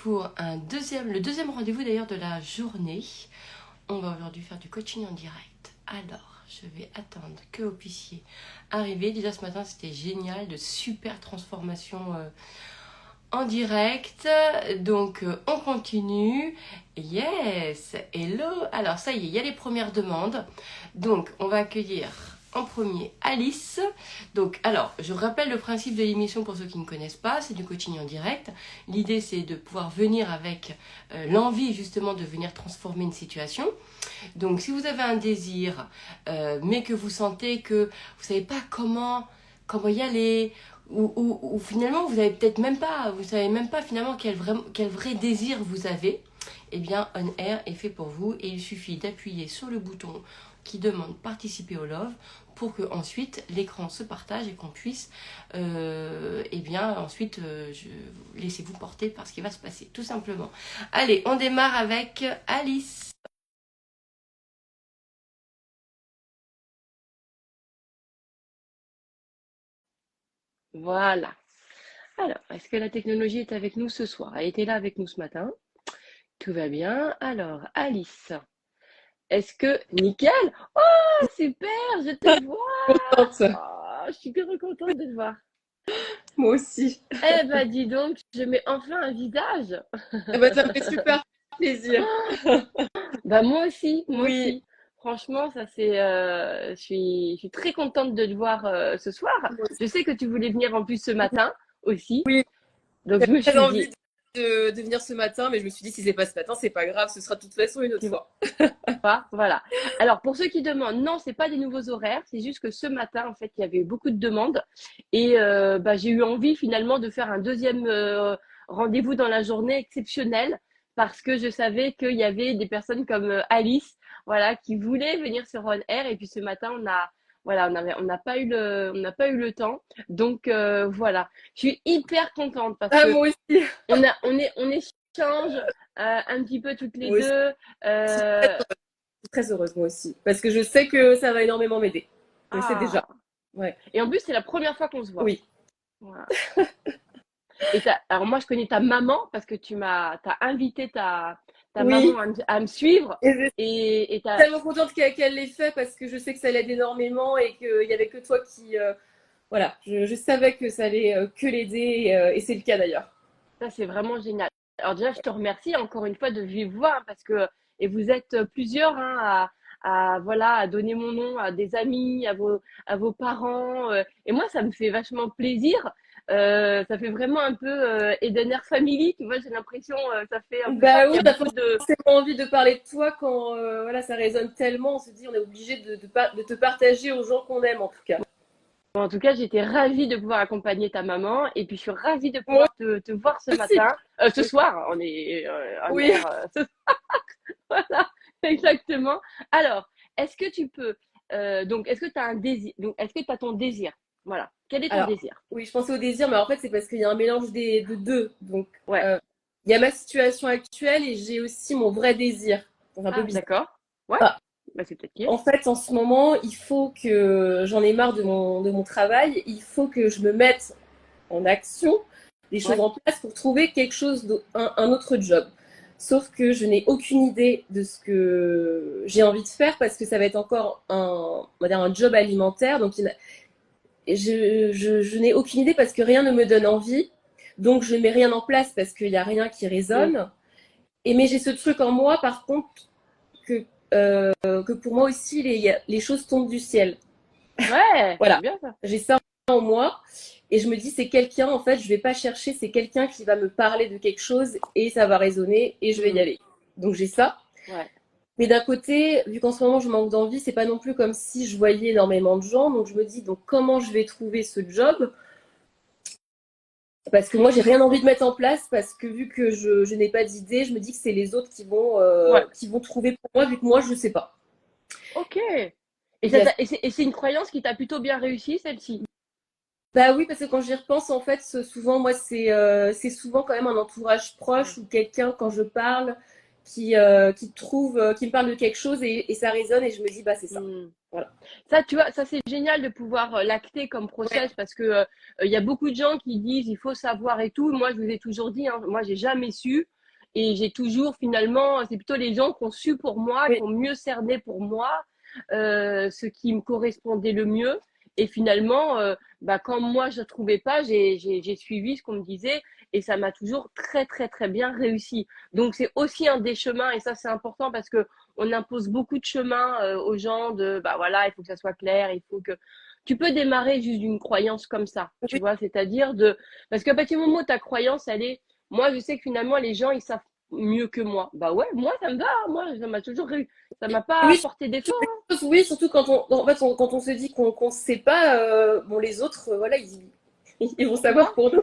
pour le deuxième rendez-vous d'ailleurs de la journée. On va aujourd'hui faire du coaching en direct. Alors, je vais attendre que vous puissiez arriver. Déjà ce matin, c'était génial, de super transformations en direct. Donc, on continue. Yes, hello. Alors, ça y est, il y a les premières demandes. Donc, on va accueillir en premier Alice. Donc, alors, je rappelle le principe de l'émission pour ceux qui ne connaissent pas, c'est du coaching en direct. L'idée, c'est de pouvoir venir avec l'envie justement de venir transformer une situation. Donc, si vous avez un désir, mais que vous sentez que vous ne savez pas comment y aller, ou finalement vous avez peut-être même pas, vous savez même pas finalement quel vrai désir vous avez, eh bien On Air est fait pour vous et il suffit d'appuyer sur le bouton qui demande participer au love pour que ensuite l'écran se partage et qu'on puisse eh bien ensuite laissez-vous porter par ce qui va se passer tout simplement. Allez, on démarre avec Alice. Voilà. Alors, est-ce que la technologie est avec nous ce soir? Elle était là avec nous ce matin. Tout va bien. Alors, Alice, est-ce que... Nickel! Oh, super! Je te vois! Contente. Oh, je suis que contente de te voir. Moi aussi. Eh ben, dis donc, je mets enfin un visage. Eh ben, ça me fait super plaisir. Bah, moi aussi, moi Oui, aussi. Franchement, ça c'est, je suis très contente de te voir ce soir. moi aussi. Je sais que tu voulais venir en plus ce matin aussi. Oui, Donc, je j'avais me très suis envie dit, de venir ce matin, mais je me suis dit, si c'est pas ce matin, c'est pas grave, ce sera de toute façon une autre tu fois. pas. Voilà. Alors, pour ceux qui demandent, non, c'est pas des nouveaux horaires. C'est juste que ce matin, en fait, il y avait eu beaucoup de demandes. Et bah, j'ai eu envie finalement de faire un deuxième rendez-vous dans la journée exceptionnel parce que je savais qu'il y avait des personnes comme Alice, voilà, qui voulaient venir sur On Air. Et puis ce matin, voilà, on n'a pas eu le temps. Donc voilà, je suis hyper contente parce Ah, que moi aussi. on échange un petit peu toutes les Moi aussi. deux. Je suis très heureuse, moi aussi. Parce que je sais que ça va énormément m'aider. Je le sais déjà. Ah. Ouais. Et en plus, c'est la première fois qu'on se voit. Oui. Voilà. Et alors moi, je connais ta maman parce que t'as invité ta Oui. maman à me suivre. Et je suis Et tellement contente qu'elle l'ait fait parce que je sais que ça l'aide énormément et qu'il y avait que toi qui. Voilà. Je savais que ça allait que l'aider et c'est le cas d'ailleurs. ça, c'est vraiment génial. Alors déjà, je te remercie encore une fois de vive voix hein, parce que, et vous êtes plusieurs hein, voilà, à donner mon nom à des amis, à vos parents. Et moi, ça me fait vachement plaisir. Ça fait vraiment un peu Edener Family, tu vois, j'ai l'impression, ça fait un peu ça. Bah Il y oui, a on a beaucoup de... forcément envie de parler de toi quand voilà, ça résonne tellement. On se dit, on est obligé de te partager aux gens qu'on aime en tout cas. Bon, en tout cas, j'étais ravie de pouvoir accompagner ta maman et puis je suis ravie de Moi pouvoir te voir ce aussi. matin, ce soir. On est en Oui. air. Voilà, exactement. Alors, est-ce que tu peux, donc, est-ce que tu as un désir, donc, est-ce que tu as ton désir? Voilà. Quel est ton Alors, désir? oui, je pensais au désir, mais en fait, c'est parce qu'il y a un mélange de deux. Donc, Ouais. euh, il y a ma situation actuelle et j'ai aussi mon vrai désir. C'est un peu Ah, bizarre. d'accord. Ouais. Enfin, Bah, c'est peut-être qui est. en fait, en ce moment, il faut que j'en ai marre de mon travail. Il faut que je me mette en action, des choses Ouais. en place pour trouver quelque chose, un autre job. Sauf que je n'ai aucune idée de ce que j'ai envie de faire parce que ça va être encore on va dire un job alimentaire. Donc, je n'ai aucune idée parce que rien ne me donne envie. Donc, je ne mets rien en place parce qu'il n'y a rien qui Mm. résonne. Mais j'ai ce truc en moi, par contre, que, que pour moi aussi, les choses tombent du ciel. Ouais, c'est Voilà, bien ça. j'ai ça en moi et je me dis c'est quelqu'un en fait je vais pas chercher, c'est quelqu'un qui va me parler de quelque chose et ça va résonner et je vais y Mm. aller. Donc j'ai ça. Ouais. Mais d'un côté, vu qu'en ce moment je manque d'envie, c'est pas non plus comme si je voyais énormément de gens. Donc je me dis donc comment je vais trouver ce job parce que moi j'ai rien envie de mettre en place parce que vu que je n'ai pas d'idée, je me dis que c'est les autres Ouais. qui vont trouver pour moi vu que moi je sais pas. Ok. Il y a Et c'est une croyance qui t'a plutôt bien réussi, celle-ci. Bah oui, parce que quand j'y repense, en fait, souvent, moi, c'est souvent quand même un entourage Ouais. proche ou quelqu'un, quand je parle, qui trouve, qui me parle de quelque chose et ça résonne et je me dis, bah c'est ça. Mm. Voilà. Ça, tu vois, ça c'est génial de pouvoir l'acter comme Ouais, process parce que il y a beaucoup de gens qui disent il faut savoir et tout. Moi, je vous ai toujours dit, hein, moi, j'ai jamais su. et j'ai toujours finalement, c'est plutôt les gens qui ont su pour moi, Oui, qui ont mieux cerné pour moi ce qui me correspondait le mieux. Et finalement, bah, quand moi je ne trouvais pas, j'ai suivi ce qu'on me disait et ça m'a toujours très très très bien réussi. Donc c'est aussi un des chemins et ça c'est important parce que on impose beaucoup de chemins aux gens de bah voilà, il faut que ça soit clair, il faut que tu peux démarrer juste d'une croyance comme ça, tu oui, vois, c'est-à-dire de parce qu'à partir du moment où ta croyance elle est moi je sais que finalement les gens ils savent mieux que moi. Bah ouais, moi ça me va, moi ça m'a toujours réussi, ça m'a pas oui, apporté d'effort. oui, surtout quand en fait, quand on se dit qu'on ne sait pas, bon, les autres, voilà, ils vont Tu savoir vois? pour nous.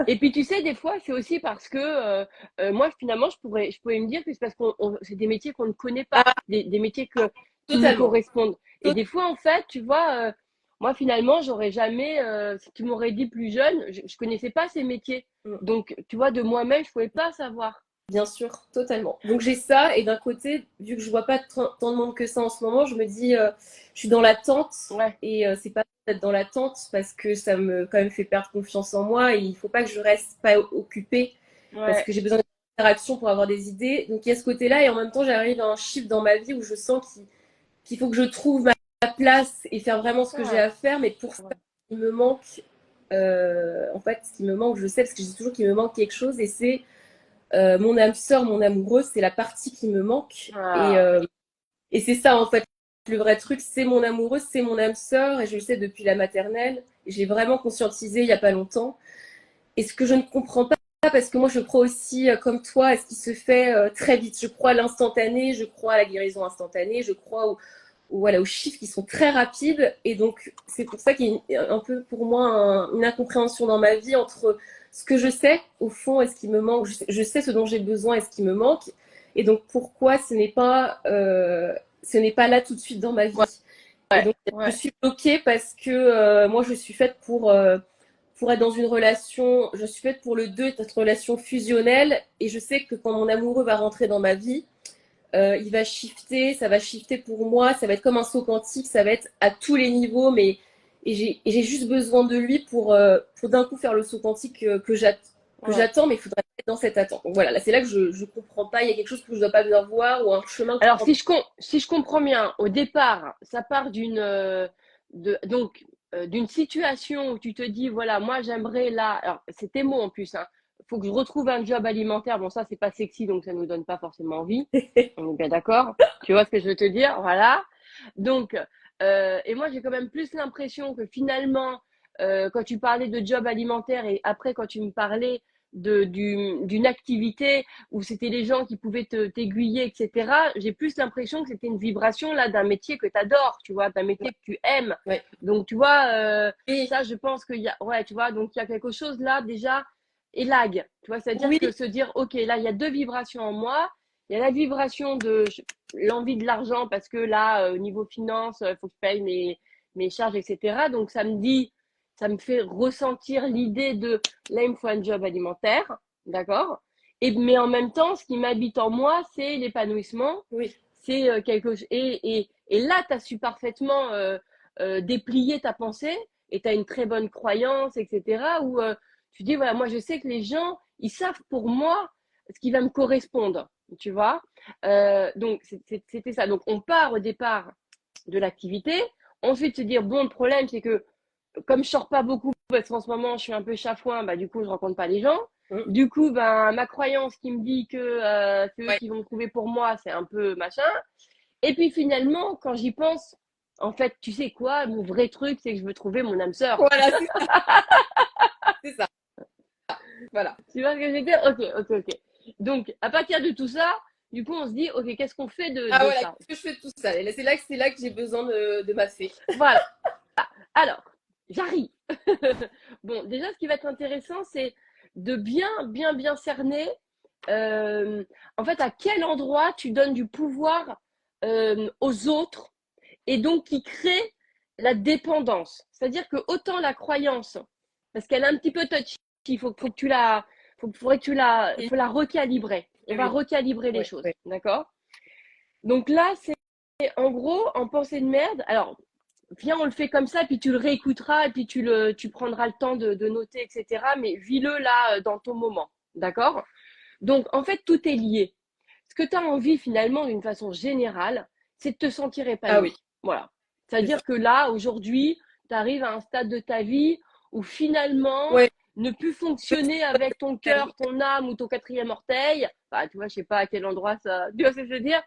Et puis tu sais, des fois, c'est aussi parce que moi, finalement, je pourrais me dire que c'est parce c'est des métiers qu'on ne connaît pas, Ah, des métiers qui nous totalement. correspondent. Et des fois, en fait, tu vois, moi, finalement, j'aurais jamais, si tu m'aurais dit plus jeune, je connaissais pas ces métiers. Mm. Donc, tu vois, de moi-même, je pouvais pas savoir. Bien sûr, totalement. Donc j'ai ça, et d'un côté, vu que je vois pas tant de monde que ça en ce moment, je me dis, je suis dans l'attente, Ouais, et c'est pas d'être dans l'attente parce que ça me quand même fait perdre confiance en moi, et il faut pas que je reste pas occupée parce ouais, que j'ai besoin d'interaction pour avoir des idées. Donc il y a ce côté-là, et en même temps, j'arrive à un shift dans ma vie où je sens qu'il faut que je trouve ma place et faire vraiment ce que j'ai ouais, à faire, mais pour ça, ouais. il me manque, en fait, ce qui me manque, je sais, parce que je dis toujours qu'il me manque quelque chose, et c'est mon âme sœur, mon amoureuse, c'est la partie qui me manque. Ah, Et c'est ça, en fait, le vrai truc, c'est mon amoureuse, c'est mon âme sœur, et je le sais depuis la maternelle. J'ai vraiment conscientisé il n'y a pas longtemps. Et ce que je ne comprends pas, parce que moi, je crois aussi, comme toi, à ce qui se fait très vite. Je crois à l'instantané, je crois à la guérison instantanée, je crois voilà, aux chiffres qui sont très rapides. Et donc, c'est pour ça qu'il y a un peu, pour moi, une incompréhension dans ma vie entre ce que je sais, au fond, et ce qui me manque. Je sais ce dont j'ai besoin et ce qui me manque. Et donc, pourquoi ce n'est pas là tout de suite dans ma ouais, vie. Et donc, je ouais, suis bloquée parce que moi, je suis faite pour être dans une relation, je suis faite pour le deux, cette relation fusionnelle. Et je sais que quand mon amoureux va rentrer dans ma vie, il va shifter, ça va shifter pour moi, ça va être comme un saut quantique, ça va être à tous les niveaux, mais j'ai juste besoin de lui pour d'un coup faire le saut quantique que ouais. j'attends, mais il faudrait être dans cette attente. Donc voilà, là c'est là que je comprends pas, il y a quelque chose que je dois pas bien voir ou un chemin que je Alors, prends. si je comprends bien, au départ, ça part d'une situation où tu te dis, voilà, moi, j'aimerais là, alors, c'est tes mots en plus, hein, faut que je retrouve un job alimentaire. Bon, ça, c'est pas sexy, donc ça nous donne pas forcément envie. On est bien d'accord? Tu vois ce que je veux te dire? Voilà. Donc, et moi, j'ai quand même plus l'impression que finalement, quand tu parlais de job alimentaire et après, quand tu me parlais d'une activité où c'était les gens qui pouvaient t'aiguiller, etc., j'ai plus l'impression que c'était une vibration là d'un métier que tu adores, tu vois, d'un métier que tu aimes. Ouais. Donc, tu vois, Et ça, je pense qu'il y a, ouais, tu vois, donc il y a quelque chose là déjà, et lag, tu vois, c'est-à-dire oui, que se dire, ok, là, il y a deux vibrations en moi, il y a la vibration de l'envie de l'argent parce que là, au niveau finance, il faut que je paye mes charges, etc. Donc, ça me dit, ça me fait ressentir l'idée de là, il me faut un job alimentaire, d'accord? Mais en même temps, ce qui m'habite en moi, c'est l'épanouissement, oui, c'est quelque chose. Et là, tu as su parfaitement déplier ta pensée et tu as une très bonne croyance, etc. Où tu dis, voilà, moi, je sais que les gens, ils savent pour moi ce qui va me correspondre, tu vois. Donc, c'était ça. Donc, on part au départ de l'activité. Ensuite, se dire, bon, le problème, c'est que comme je sors pas beaucoup, parce qu'en ce moment, je suis un peu chafouin, bah, du coup, je rencontre pas les gens. mm, Du coup, ben, ma croyance qui me dit que c'est eux ouais. qui vont me trouver pour moi, c'est un peu machin. Et puis finalement, quand j'y pense, en fait, tu sais quoi, mon vrai truc, c'est que je veux trouver mon âme sœur. Voilà, c'est ça, voilà. Tu vois ce que je veux dire? Ok, ok, ok. Donc, à partir de tout ça, du coup, on se dit, ok, qu'est-ce qu'on fait Ah de voilà, ça? qu'est-ce que je fais de tout ça? Et là, c'est là que j'ai besoin de ma fée. Voilà. Alors, j'arrive. Bon, déjà, ce qui va être intéressant, c'est de bien cerner, en fait, à quel endroit tu donnes du pouvoir aux autres et donc qui crée la dépendance. C'est-à-dire que autant la croyance, parce qu'elle est un petit peu touchy, faut que tu la, faudrait que Oui, faut la recalibrer. On va oui, recalibrer les ouais, choses, ouais. d'accord? Donc là, c'est en gros en pensée de merde. Alors, viens, on le fait comme ça, puis tu le réécouteras, et puis tu prendras le temps de noter, etc. Mais vis-le là dans ton moment, d'accord? Donc, en fait, tout est lié. Ce que tu as envie, finalement, d'une façon générale, c'est de te sentir épanoui. Ah oui. Voilà. C'est-à-dire que là, aujourd'hui, tu arrives à un stade de ta vie où finalement, Ouais. ne plus fonctionner avec ton cœur, ton âme ou ton quatrième orteil, enfin, tu vois, je sais pas à quel endroit ça, tu vois ce que je veux dire,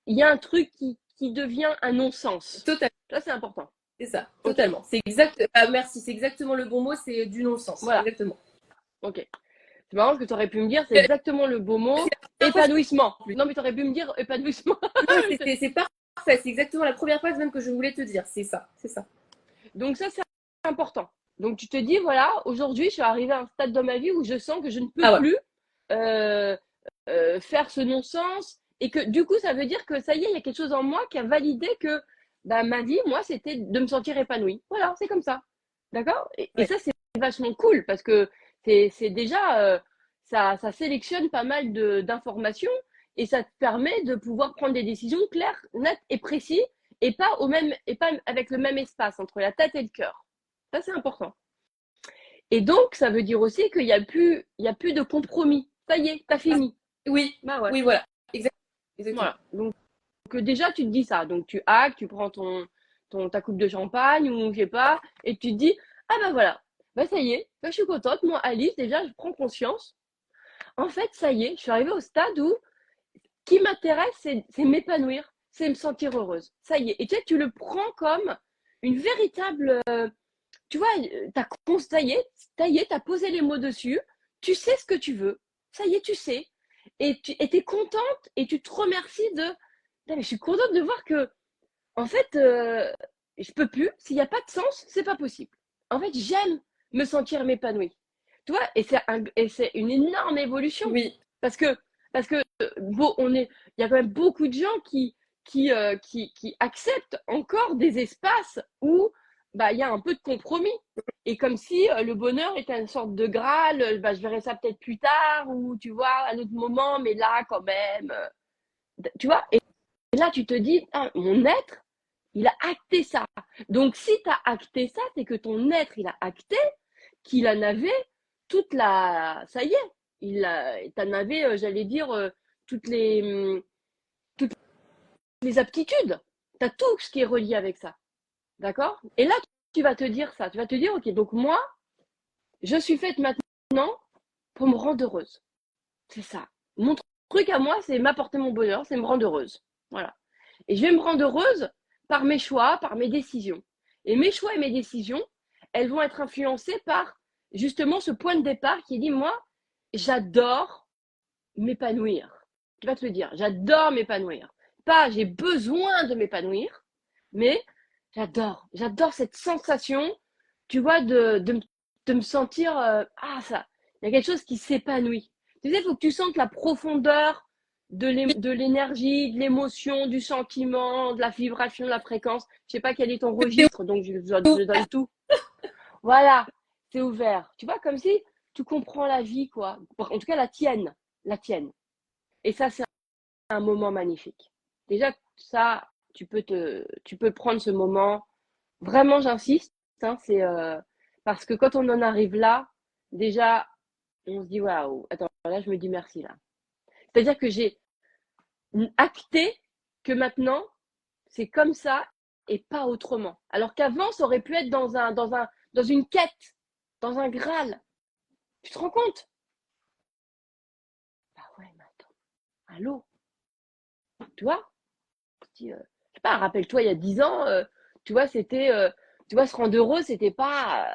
il y a un truc qui devient un non-sens. Totalement. Ça, c'est important. C'est ça, totalement. C'est exact. Ah, merci, c'est exactement le bon mot, c'est du non-sens. Voilà. Exactement. Ok. C'est marrant ce que tu aurais pu me dire, c'est exactement le beau mot. Épanouissement. Non, mais tu aurais pu me dire épanouissement. Non, c'est parfait. C'est exactement la première phrase même que je voulais te dire. C'est ça, c'est ça. Donc ça, c'est important. Donc tu te dis, voilà, aujourd'hui, je suis arrivée à un stade dans ma vie où je sens que je ne peux plus faire ce non-sens. Et que du coup, ça veut dire que ça y est, il y a quelque chose en moi qui a validé que bah, ma vie, moi, c'était de me sentir épanouie. Voilà, c'est comme ça. D'accord et ça, c'est vachement cool parce que c'est déjà, ça sélectionne pas mal d'informations et ça te permet de pouvoir prendre des décisions claires, nettes et précises et pas avec le même espace entre la tête et le cœur. Ça, c'est important. Et donc, ça veut dire aussi qu'il n'y a plus de compromis. Ça y est, t'as fini. Oui, bah ouais. Oui, voilà. Exactement. Voilà. Donc, déjà, tu te dis ça. Donc, tu actes, tu prends ta coupe de champagne ou je sais pas, et tu te dis, ah ben voilà, bah ça y est, bah, je suis contente. Moi, Alice, déjà, je prends conscience. En fait, ça y est, je suis arrivée au stade où ce qui m'intéresse, c'est m'épanouir, c'est me sentir heureuse. Ça y est. Et tu le prends comme une véritable... tu vois, ça y est, t'as posé les mots dessus, tu sais ce que tu veux, ça y est, tu sais. Et tu es contente et tu te remercies de... Mais je suis contente de voir que, en fait, je peux plus. S'il n'y a pas de sens, c'est pas possible. En fait, j'aime me sentir m'épanouie. Tu vois, et c'est une énorme évolution. Oui. Parce que bon, il y a quand même beaucoup de gens qui acceptent encore des espaces où bah, il y a un peu de compromis. Et comme si le bonheur était une sorte de Graal, bah, je verrai ça peut-être plus tard, ou tu vois, à un autre moment, mais là, quand même. Tu vois, et là, tu te dis, ah, mon être, il a acté ça. Donc, si tu as acté ça, c'est que ton être, il a acté qu'il en avait toute la... Ça y est, t'en avais, j'allais dire, toutes les aptitudes. Tu as tout ce qui est relié avec ça. D'accord? Et là, tu vas te dire ça. Tu vas te dire, ok, donc moi, je suis faite maintenant pour me rendre heureuse. C'est ça. Mon truc à moi, c'est m'apporter mon bonheur, c'est me rendre heureuse. Voilà. Et je vais me rendre heureuse par mes choix, par mes décisions. Et mes choix et mes décisions, elles vont être influencées par justement ce point de départ qui dit, moi, j'adore m'épanouir. Tu vas te le dire, j'adore m'épanouir. Pas j'ai besoin de m'épanouir, mais j'adore cette sensation, tu vois, de me sentir, ça, il y a quelque chose qui s'épanouit. Tu sais, il faut que tu sentes la profondeur de l'énergie, de l'émotion, du sentiment, de la vibration, de la fréquence. Je sais pas quel est ton registre, donc je donne tout. Voilà, c'est ouvert. Tu vois, comme si tu comprends la vie, quoi. En tout cas, la tienne. Et ça, c'est un moment magnifique. Déjà, ça, tu peux prendre ce moment. Vraiment, j'insiste, hein, c'est parce que quand on en arrive là, déjà, on se dit waouh. Attends, là, je me dis merci là. C'est-à-dire que j'ai acté que maintenant, c'est comme ça et pas autrement. Alors qu'avant, ça aurait pu être dans une quête, dans un Graal. Tu te rends compte? Ah ouais, mais attends. Allô? Tu vois? Je sais pas, rappelle-toi, il y a 10 ans, tu vois, c'était, tu vois, se rendre heureux, c'était pas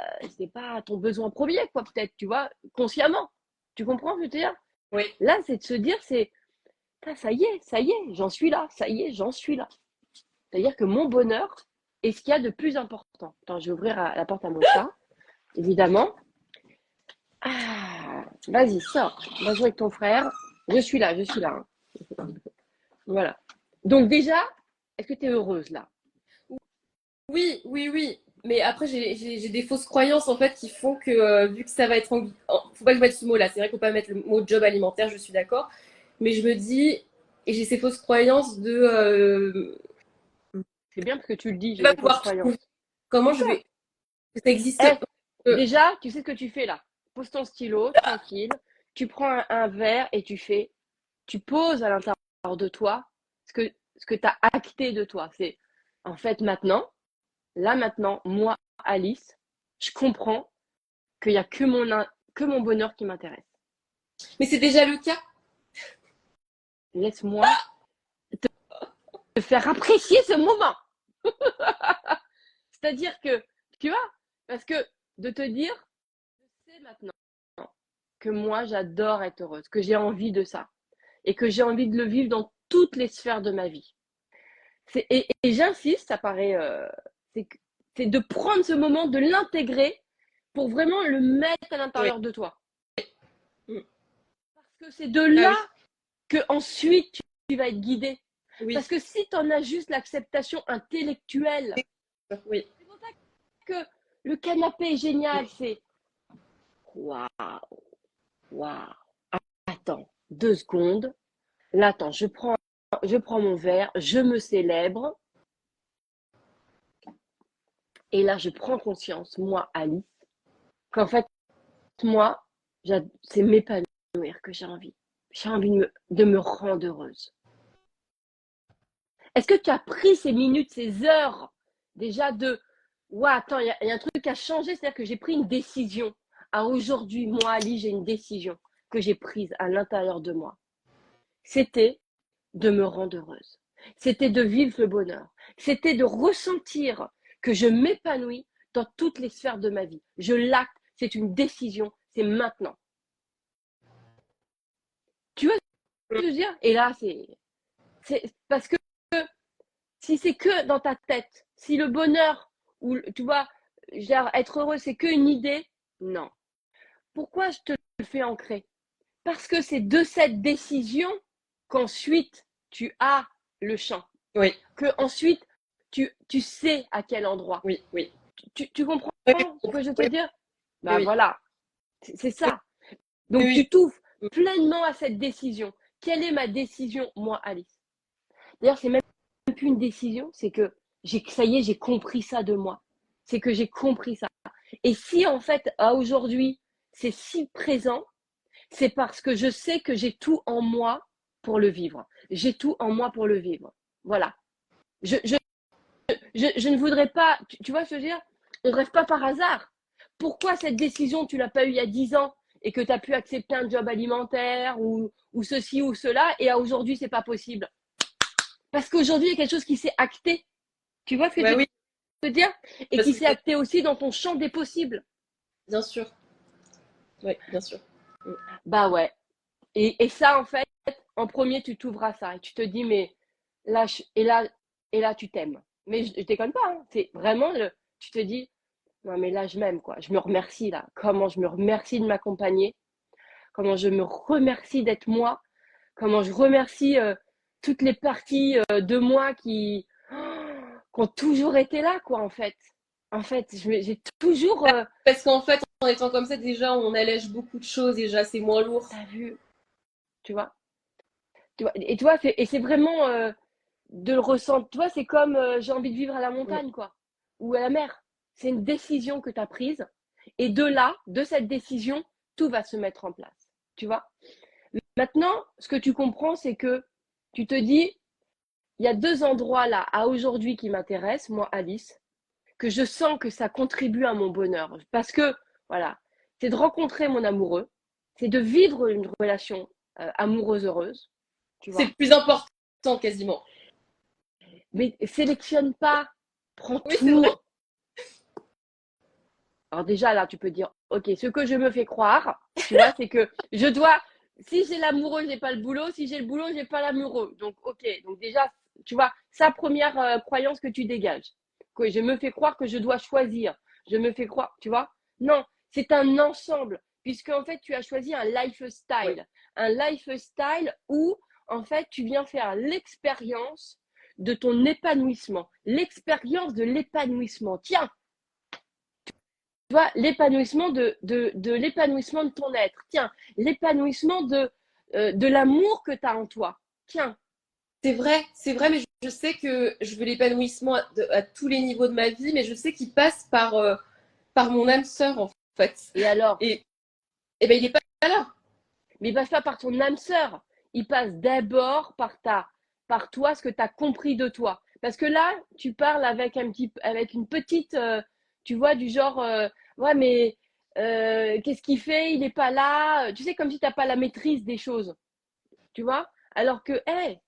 ton besoin premier, quoi, peut-être, tu vois, consciemment. Tu comprends, je veux dire? Oui. Là, c'est de se dire, ça y est, j'en suis là, ça y est, j'en suis là. C'est-à-dire que mon bonheur est ce qu'il y a de plus important. Attends, je vais ouvrir la porte à mon chat, évidemment. Ah, vas-y, sors, va jouer avec ton frère. Je suis là. Hein. Voilà. Donc déjà, est-ce que tu es heureuse là? Oui. Mais après, j'ai des fausses croyances en fait qui font que vu que ça va être faut pas que je mette ce mot-là. C'est vrai qu'on peut pas mettre le mot job alimentaire, je suis d'accord. Mais je me dis, et j'ai ces fausses croyances de C'est bien parce que tu le dis, je j'ai vais pas des fausses pouvoir croyances. trouver. Comment je vais. Ça existe Eh, pas. déjà, tu sais ce que tu fais là. Pose ton stylo, tranquille. tu prends un verre et tu poses à l'intérieur de toi ce que tu as acté de toi. C'est en fait maintenant, moi, Alice, je comprends qu'il n'y a que mon bonheur qui m'intéresse. Mais c'est déjà le cas. Laisse-moi te faire apprécier ce moment. C'est-à-dire que, tu vois, parce que de te dire, je sais maintenant que moi, j'adore être heureuse, que j'ai envie de ça et que j'ai envie de le vivre dans toutes les sphères de ma vie. Et j'insiste, ça paraît, c'est de prendre ce moment, de l'intégrer pour vraiment le mettre à l'intérieur de toi. Parce que c'est de là que ensuite tu vas être guidé. Oui. Parce que si tu en as juste l'acceptation intellectuelle, oui. C'est pour ça que le canapé est génial, c'est waouh, waouh. Attends, 2 secondes. Là, attends, je prends mon verre, je me célèbre. Et là, je prends conscience, moi, Alice, qu'en fait, moi, c'est m'épanouir que j'ai envie. J'ai envie de me rendre heureuse. Est-ce que tu as pris ces minutes, ces heures déjà de ouais, attends, il y a un truc à changer, c'est-à-dire que j'ai pris une décision. À aujourd'hui, moi, Ali, j'ai une décision que j'ai prise à l'intérieur de moi. C'était de me rendre heureuse. C'était de vivre le bonheur. C'était de ressentir que je m'épanouis dans toutes les sphères de ma vie. Je l'acte, c'est une décision, c'est maintenant. Tu vois ce que je veux dire? Et là, c'est parce que si c'est que dans ta tête, si le bonheur ou tu vois, genre être heureux, c'est qu'une idée, non. Pourquoi je te le fais ancrer? Parce que c'est de cette décision qu'ensuite tu as le champ. Oui. Que ensuite tu sais à quel endroit. Oui, oui. Tu comprends ce que je veux te dire? Ben oui. voilà, c'est ça. Donc tu t'ouvres pleinement à cette décision. Quelle est ma décision, moi, Alice? D'ailleurs, c'est même plus une décision, c'est que ça y est, j'ai compris ça de moi. C'est que j'ai compris ça. Et si en fait, à aujourd'hui, c'est si présent, c'est parce que je sais que j'ai tout en moi pour le vivre. J'ai tout en moi pour le vivre. Voilà. Je ne voudrais pas, tu vois ce que je veux dire? On ne rêve pas par hasard. Pourquoi cette décision, tu ne l'as pas eue il y a 10 ans et que tu as pu accepter un job alimentaire ou ceci ou cela et à aujourd'hui, ce n'est pas possible? Parce qu'aujourd'hui, il y a quelque chose qui s'est acté. Tu vois ce que je veux dire? Et qui s'est acté aussi dans ton champ des possibles. Bien sûr. Oui, bien sûr. Bah ouais. Et ça, en fait, en premier, tu t'ouvres à ça et tu te dis, mais là, là, tu t'aimes. Mais je déconne pas, hein. C'est vraiment, tu te dis, non, mais là, je m'aime, quoi. Je me remercie, là. Comment je me remercie de m'accompagner. Comment je me remercie d'être moi. Comment je remercie toutes les parties de moi qui ont toujours été là, quoi, en fait. En fait, j'ai toujours... Parce qu'en fait, en étant comme ça, déjà, on allège beaucoup de choses, déjà, c'est moins lourd. T'as vu? Tu vois? Et tu vois, c'est vraiment de le ressentir. Tu vois, c'est comme j'ai envie de vivre à la montagne, quoi. Ou à la mer. C'est une décision que tu as prise. Et de là, de cette décision, tout va se mettre en place. Tu vois? Maintenant, ce que tu comprends, c'est que tu te dis, il y a 2 endroits là, à aujourd'hui, qui m'intéressent, moi, Alice, que je sens que ça contribue à mon bonheur. Parce que, voilà, c'est de rencontrer mon amoureux, c'est de vivre une relation amoureuse heureuse. C'est le plus important, quasiment. Mais sélectionne pas, prends tout. Alors déjà, là, tu peux dire, ok, ce que je me fais croire, tu vois, c'est que je dois, si j'ai l'amoureux, j'ai pas le boulot, si j'ai le boulot, j'ai pas l'amoureux. Donc, ok, donc déjà, tu vois, sa première croyance que tu dégages. Que je me fais croire que je dois choisir. Je me fais croire, tu vois. Non, c'est un ensemble, puisque en fait, tu as choisi un lifestyle. Oui. Un lifestyle où, en fait, tu viens faire l'expérience de ton épanouissement. L'expérience de l'épanouissement. Tiens, tu vois, l'épanouissement de l'épanouissement de ton être. Tiens, l'épanouissement de l'amour que tu as en toi. Tiens. C'est vrai, mais je sais que je veux l'épanouissement à tous les niveaux de ma vie, mais je sais qu'il passe par mon âme sœur, en fait. Et alors? Et ben, il n'est pas là. mais il passe pas par ton âme sœur. Il passe d'abord par toi, ce que tu as compris de toi. Parce que là, tu parles avec une petite, tu vois, du genre, ouais, mais qu'est-ce qu'il fait? Il n'est pas là. Tu sais, comme si tu n'as pas la maîtrise des choses, tu vois? Alors que, hey,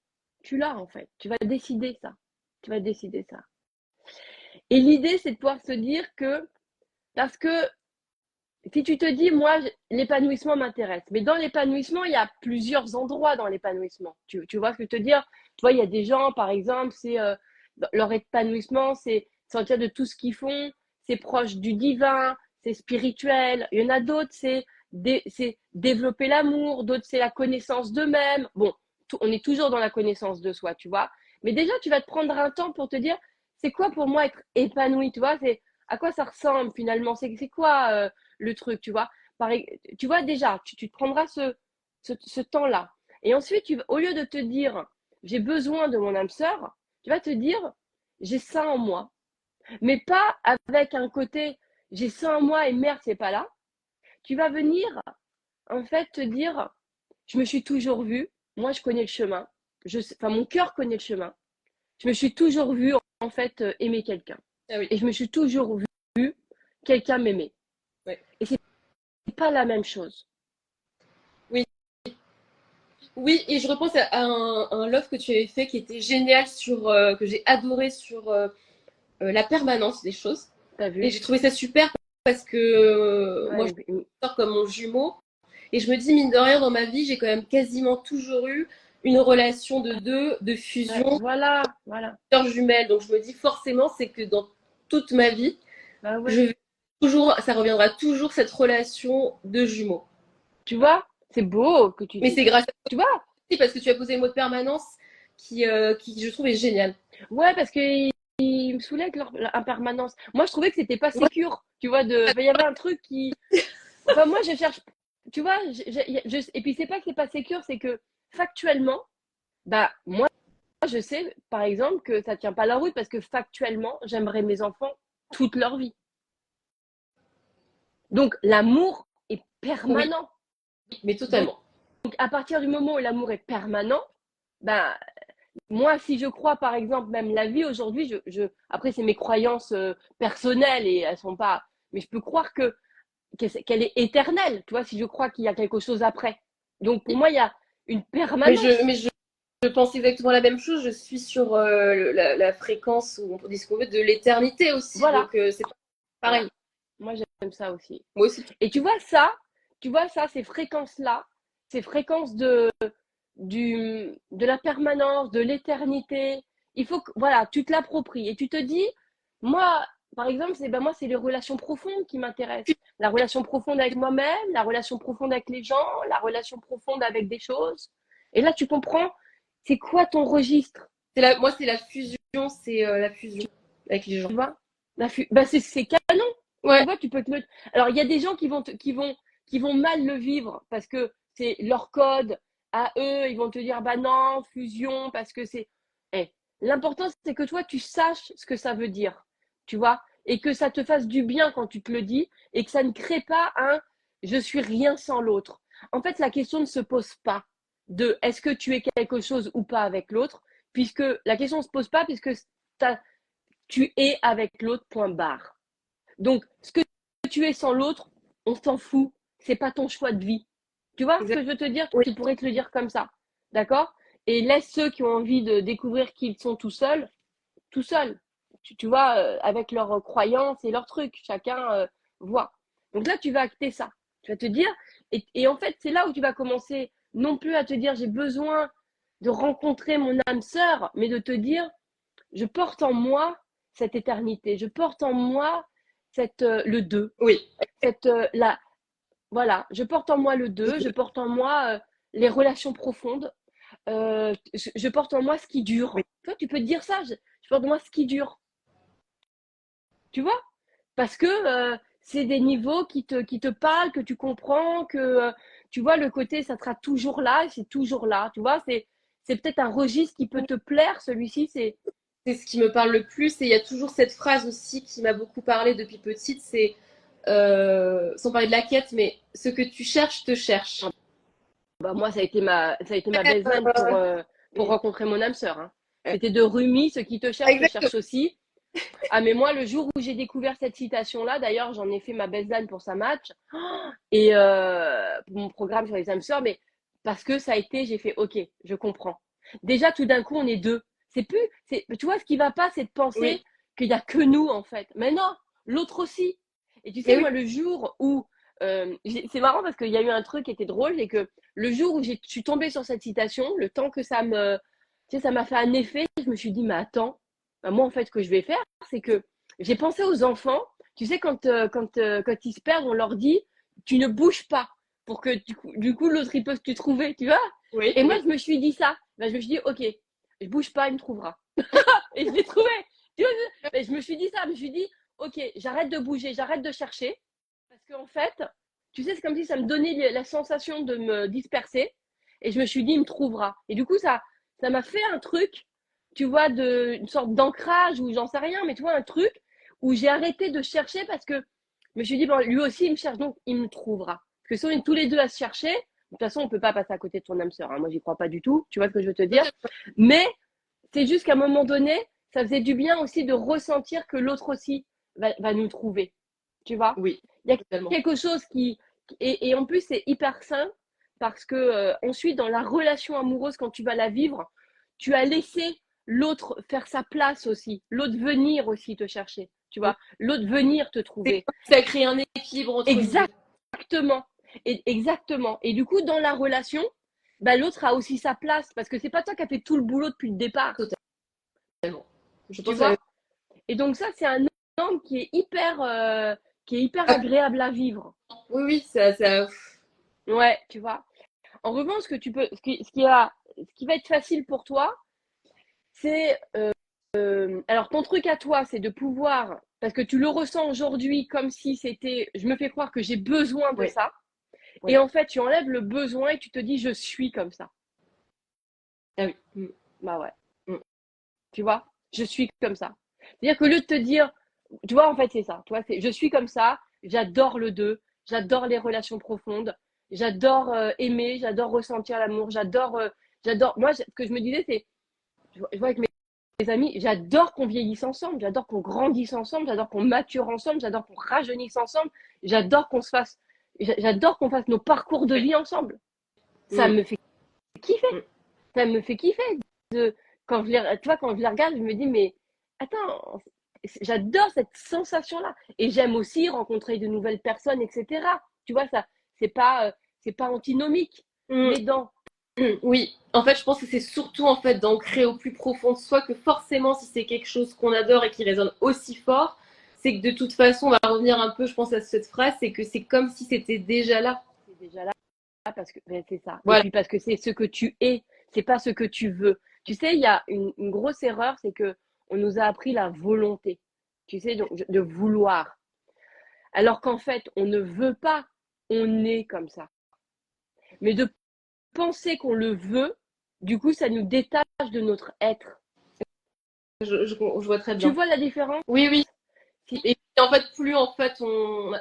tu l'as en fait. Tu vas décider ça. Tu vas décider ça. Et l'idée, c'est de pouvoir se dire que, parce que si tu te dis, moi, l'épanouissement m'intéresse, mais dans l'épanouissement, il y a plusieurs endroits dans l'épanouissement. Tu vois ce que je veux te dire? Tu vois, il y a des gens, par exemple, c'est leur épanouissement, c'est sortir de tout ce qu'ils font, c'est proche du divin, c'est spirituel. Il y en a d'autres, c'est développer l'amour, d'autres, c'est la connaissance d'eux-mêmes. Bon, on est toujours dans la connaissance de soi, tu vois. Mais déjà, tu vas te prendre un temps pour te dire, c'est quoi pour moi être épanoui, tu vois? C'est à quoi ça ressemble finalement? C'est quoi le truc, tu vois? Tu vois déjà, tu te prendras ce temps-là. Et ensuite, au lieu de te dire, j'ai besoin de mon âme sœur, tu vas te dire, j'ai ça en moi. Mais pas avec un côté, j'ai ça en moi et merde, c'est pas là. Tu vas venir, en fait, te dire, je me suis toujours vue, moi je connais le chemin, enfin mon cœur connaît le chemin. Je me suis toujours vue, en fait, aimer quelqu'un. Ah oui. Et je me suis toujours vue quelqu'un m'aimer. Ouais. Et c'est pas la même chose. Oui. Oui, et je repense à un love que tu avais fait qui était génial que j'ai adoré sur la permanence des choses. T'as vu? Et j'ai trouvé ça super parce que moi, je me sors comme mon jumeau. Et je me dis, mine de rien, dans ma vie, j'ai quand même quasiment toujours eu une relation de deux, de fusion, voilà. sœurs jumelles. Donc je me dis, forcément, c'est que dans toute ma vie, Bah ouais. je vais toujours, ça reviendra toujours cette relation de jumeaux. Tu vois? C'est beau que tu Mais dis c'est ça. grâce à Tu vois? toi aussi, parce que tu as posé le mot de permanence qui je trouve, est génial. Ouais, parce que ils me saoulaient avec leur impermanence. Moi, je trouvais que c'était pas Ouais. sécure. Tu vois, il y avait un truc qui. Enfin, moi, je cherche. Tu vois, et puis c'est pas que c'est pas sécure, c'est que factuellement, bah, moi, je sais, par exemple, que ça tient pas la route parce que factuellement, j'aimerais mes enfants toute leur vie. Donc, l'amour est Oui, permanent. mais Donc, totalement. à partir du moment où l'amour est permanent, bah, moi, si je crois, par exemple, même la vie aujourd'hui, après, c'est mes croyances personnelles et elles sont pas. Mais je peux croire qu'elle est éternelle, tu vois, si je crois qu'il y a quelque chose après. Donc, pour moi, il y a une Mais permanence. je pense exactement la même chose. Je suis sur la fréquence, ou on dit ce qu'on veut, de l'éternité aussi. Voilà. Donc, c'est pas pareil. Voilà. Moi, j'aime ça aussi. Moi aussi. Et tu vois ça, ces fréquences-là, ces fréquences de la permanence, de l'éternité, il faut que, voilà, tu te l'appropries et tu te dis, moi, par exemple, moi, c'est les relations profondes qui m'intéressent. La relation profonde avec moi-même, la relation profonde avec les gens, la relation profonde avec des choses. Et là, tu comprends, c'est quoi ton registre? Moi, c'est la fusion. C'est la fusion avec les gens. Tu vois? C'est canon. Tu Ouais. vois, tu peux Alors, il y a des gens qui vont mal le vivre parce que c'est leur code à eux. Ils vont te dire, bah non, fusion, parce que c'est. Eh, l'important, c'est que toi, tu saches ce que ça veut dire. Tu vois? Et que ça te fasse du bien quand tu te le dis et que ça ne crée pas un je suis rien sans l'autre. En fait, la question ne se pose pas de est-ce que tu es quelque chose ou pas avec l'autre, puisque la question ne se pose pas, puisque tu es avec l'autre, point barre. Donc, ce que tu es sans l'autre, on s'en fout. C'est pas ton choix de vie. Tu vois ce que je veux te dire? Oui. Tu pourrais te le dire comme ça. D'accord? Et laisse ceux qui ont envie de découvrir qu'ils sont tout seuls, tout seuls. Tu vois, avec leurs croyances et leurs trucs. Chacun voit. Donc là, tu vas acter ça. Tu vas te dire, et en fait, c'est là où tu vas commencer non plus à te dire, j'ai besoin de rencontrer mon âme sœur, mais de te dire, je porte en moi cette éternité. Je porte en moi le 2. Oui. Voilà, je porte en moi le 2. Je porte en moi les relations profondes. Je porte en moi ce qui dure. Oui. Toi, tu peux te dire ça. Je porte en moi ce qui dure. Tu vois? Parce que c'est des niveaux qui te parlent, que tu comprends, que tu vois le côté, ça sera toujours là, c'est toujours là. Tu vois, c'est peut-être un registre qui peut te plaire. Celui-ci, c'est C'est ce qui me parle le plus. Et il y a toujours cette phrase aussi qui m'a beaucoup parlé depuis petite. C'est, sans parler de la quête, mais ce que tu cherches te cherche. Bah, moi, ça a été ma baseline pour rencontrer mon âme sœur, hein. C'était de Rumi, ce qui te Exactement. cherche aussi. Ah, mais moi, le jour où j'ai découvert cette citation-là, d'ailleurs, j'en ai fait ma baseline pour sa match et pour mon programme sur les âmes sœurs, mais parce que ça a été, j'ai fait, ok, je comprends. Déjà, tout d'un coup, on est deux. Tu vois, ce qui va pas, c'est de penser Oui. qu'il y a que nous, en fait. Mais non, l'autre aussi. Et tu sais, Mais oui. moi, le jour où, c'est marrant parce qu'il y a eu un truc qui était drôle, c'est que le jour où je suis tombée sur cette citation, le temps que tu sais, ça m'a fait un effet, je me suis dit, mais attends, bah, moi, en fait, ce que je vais faire, c'est que j'ai pensé aux enfants. Tu sais, quand ils se perdent, on leur dit, tu ne bouges pas pour que du coup l'autre, il peut te trouver, tu vois. Oui. Et moi, Oui. je me suis dit ça. Ben, je me suis dit, ok, je bouge pas, il me trouvera. Et je l'ai trouvé. Tu vois, je me suis dit ça. Je me suis dit, ok, j'arrête de bouger, j'arrête de chercher. Parce qu'en fait, tu sais, c'est comme si ça me donnait la sensation de me disperser. Et je me suis dit, il me trouvera. Et du coup, ça m'a fait un truc, tu vois, une sorte d'ancrage ou j'en sais rien, mais tu vois, un truc où j'ai arrêté de chercher parce que je me suis dit, bon, lui aussi, il me cherche, donc il me trouvera. Parce que si on est tous les deux à se chercher, de toute façon, on ne peut pas passer à côté de ton âme sœur, hein. Moi, j'y crois pas du tout. Tu vois ce que je veux te dire? Mais c'est juste qu'à un moment donné, ça faisait du bien aussi de ressentir que l'autre aussi va nous trouver. Tu vois? Oui. Il y a Totalement. quelque chose et en plus, c'est hyper sain parce que ensuite, dans la relation amoureuse, quand tu vas la vivre, tu as laissé l'autre faire sa place aussi, l'autre venir aussi te chercher, tu Oui. vois, l'autre venir te C'est trouver. comme si ça crée un équilibre entre vous deux. Exactement. Exactement. Et du coup, dans la relation, bah, l'autre a aussi sa place parce que c'est pas toi qui as fait tout le boulot depuis le départ, Totalement. Je tu pense à la vois. Et donc ça, c'est un angle qui est hyper agréable à vivre. Oui, oui, ça... Ouais, tu vois. En revanche, ce que tu peux, ce qui va être facile pour toi, c'est alors ton truc à toi, c'est de pouvoir, parce que tu le ressens aujourd'hui comme si c'était, je me fais croire que j'ai besoin de Oui. ça, et Oui. en fait tu enlèves le besoin et tu te dis je suis comme ça. Ah oui. Mm. Bah ouais, Mm. tu vois, je suis comme ça. C'est-à-dire que au lieu de te dire, tu vois, en fait c'est ça, tu vois, c'est je suis comme ça, j'adore le deux, j'adore les relations profondes, j'adore aimer, j'adore ressentir l'amour, j'adore. Moi, ce que je me disais, c'est, je vois avec mes amis, j'adore qu'on vieillisse ensemble, j'adore qu'on grandisse ensemble, j'adore qu'on mature ensemble, j'adore qu'on rajeunisse ensemble, j'adore qu'on fasse nos parcours de Oui. vie ensemble. Ça Mm. me fait kiffer, Mm. ça me fait kiffer. De, tu vois, quand je les regarde, je me dis, mais attends, j'adore cette sensation-là. Et j'aime aussi rencontrer de nouvelles personnes, etc. Tu vois, ça, c'est pas, euh, c'est pas antinomique. Mm. Mais dans, Oui, en fait, je pense que c'est surtout en fait d'ancrer au plus profond de soi que forcément, si c'est quelque chose qu'on adore et qui résonne aussi fort, c'est que de toute façon, on va revenir un peu, je pense, à cette phrase, c'est que c'est comme si c'était déjà là. c'est déjà là. Parce que ben, c'est ça. Et Voilà. puis parce que c'est ce que tu es, c'est pas ce que tu veux. Tu sais, il y a une grosse erreur, c'est que on nous a appris la volonté. Tu sais, donc de vouloir. Alors qu'en fait, on ne veut pas, on est comme ça. Mais de penser qu'on le veut, du coup, ça nous détache de notre être. Je vois très Tu bien. vois la différence? Oui, oui. Si- Et en fait, plus en fait on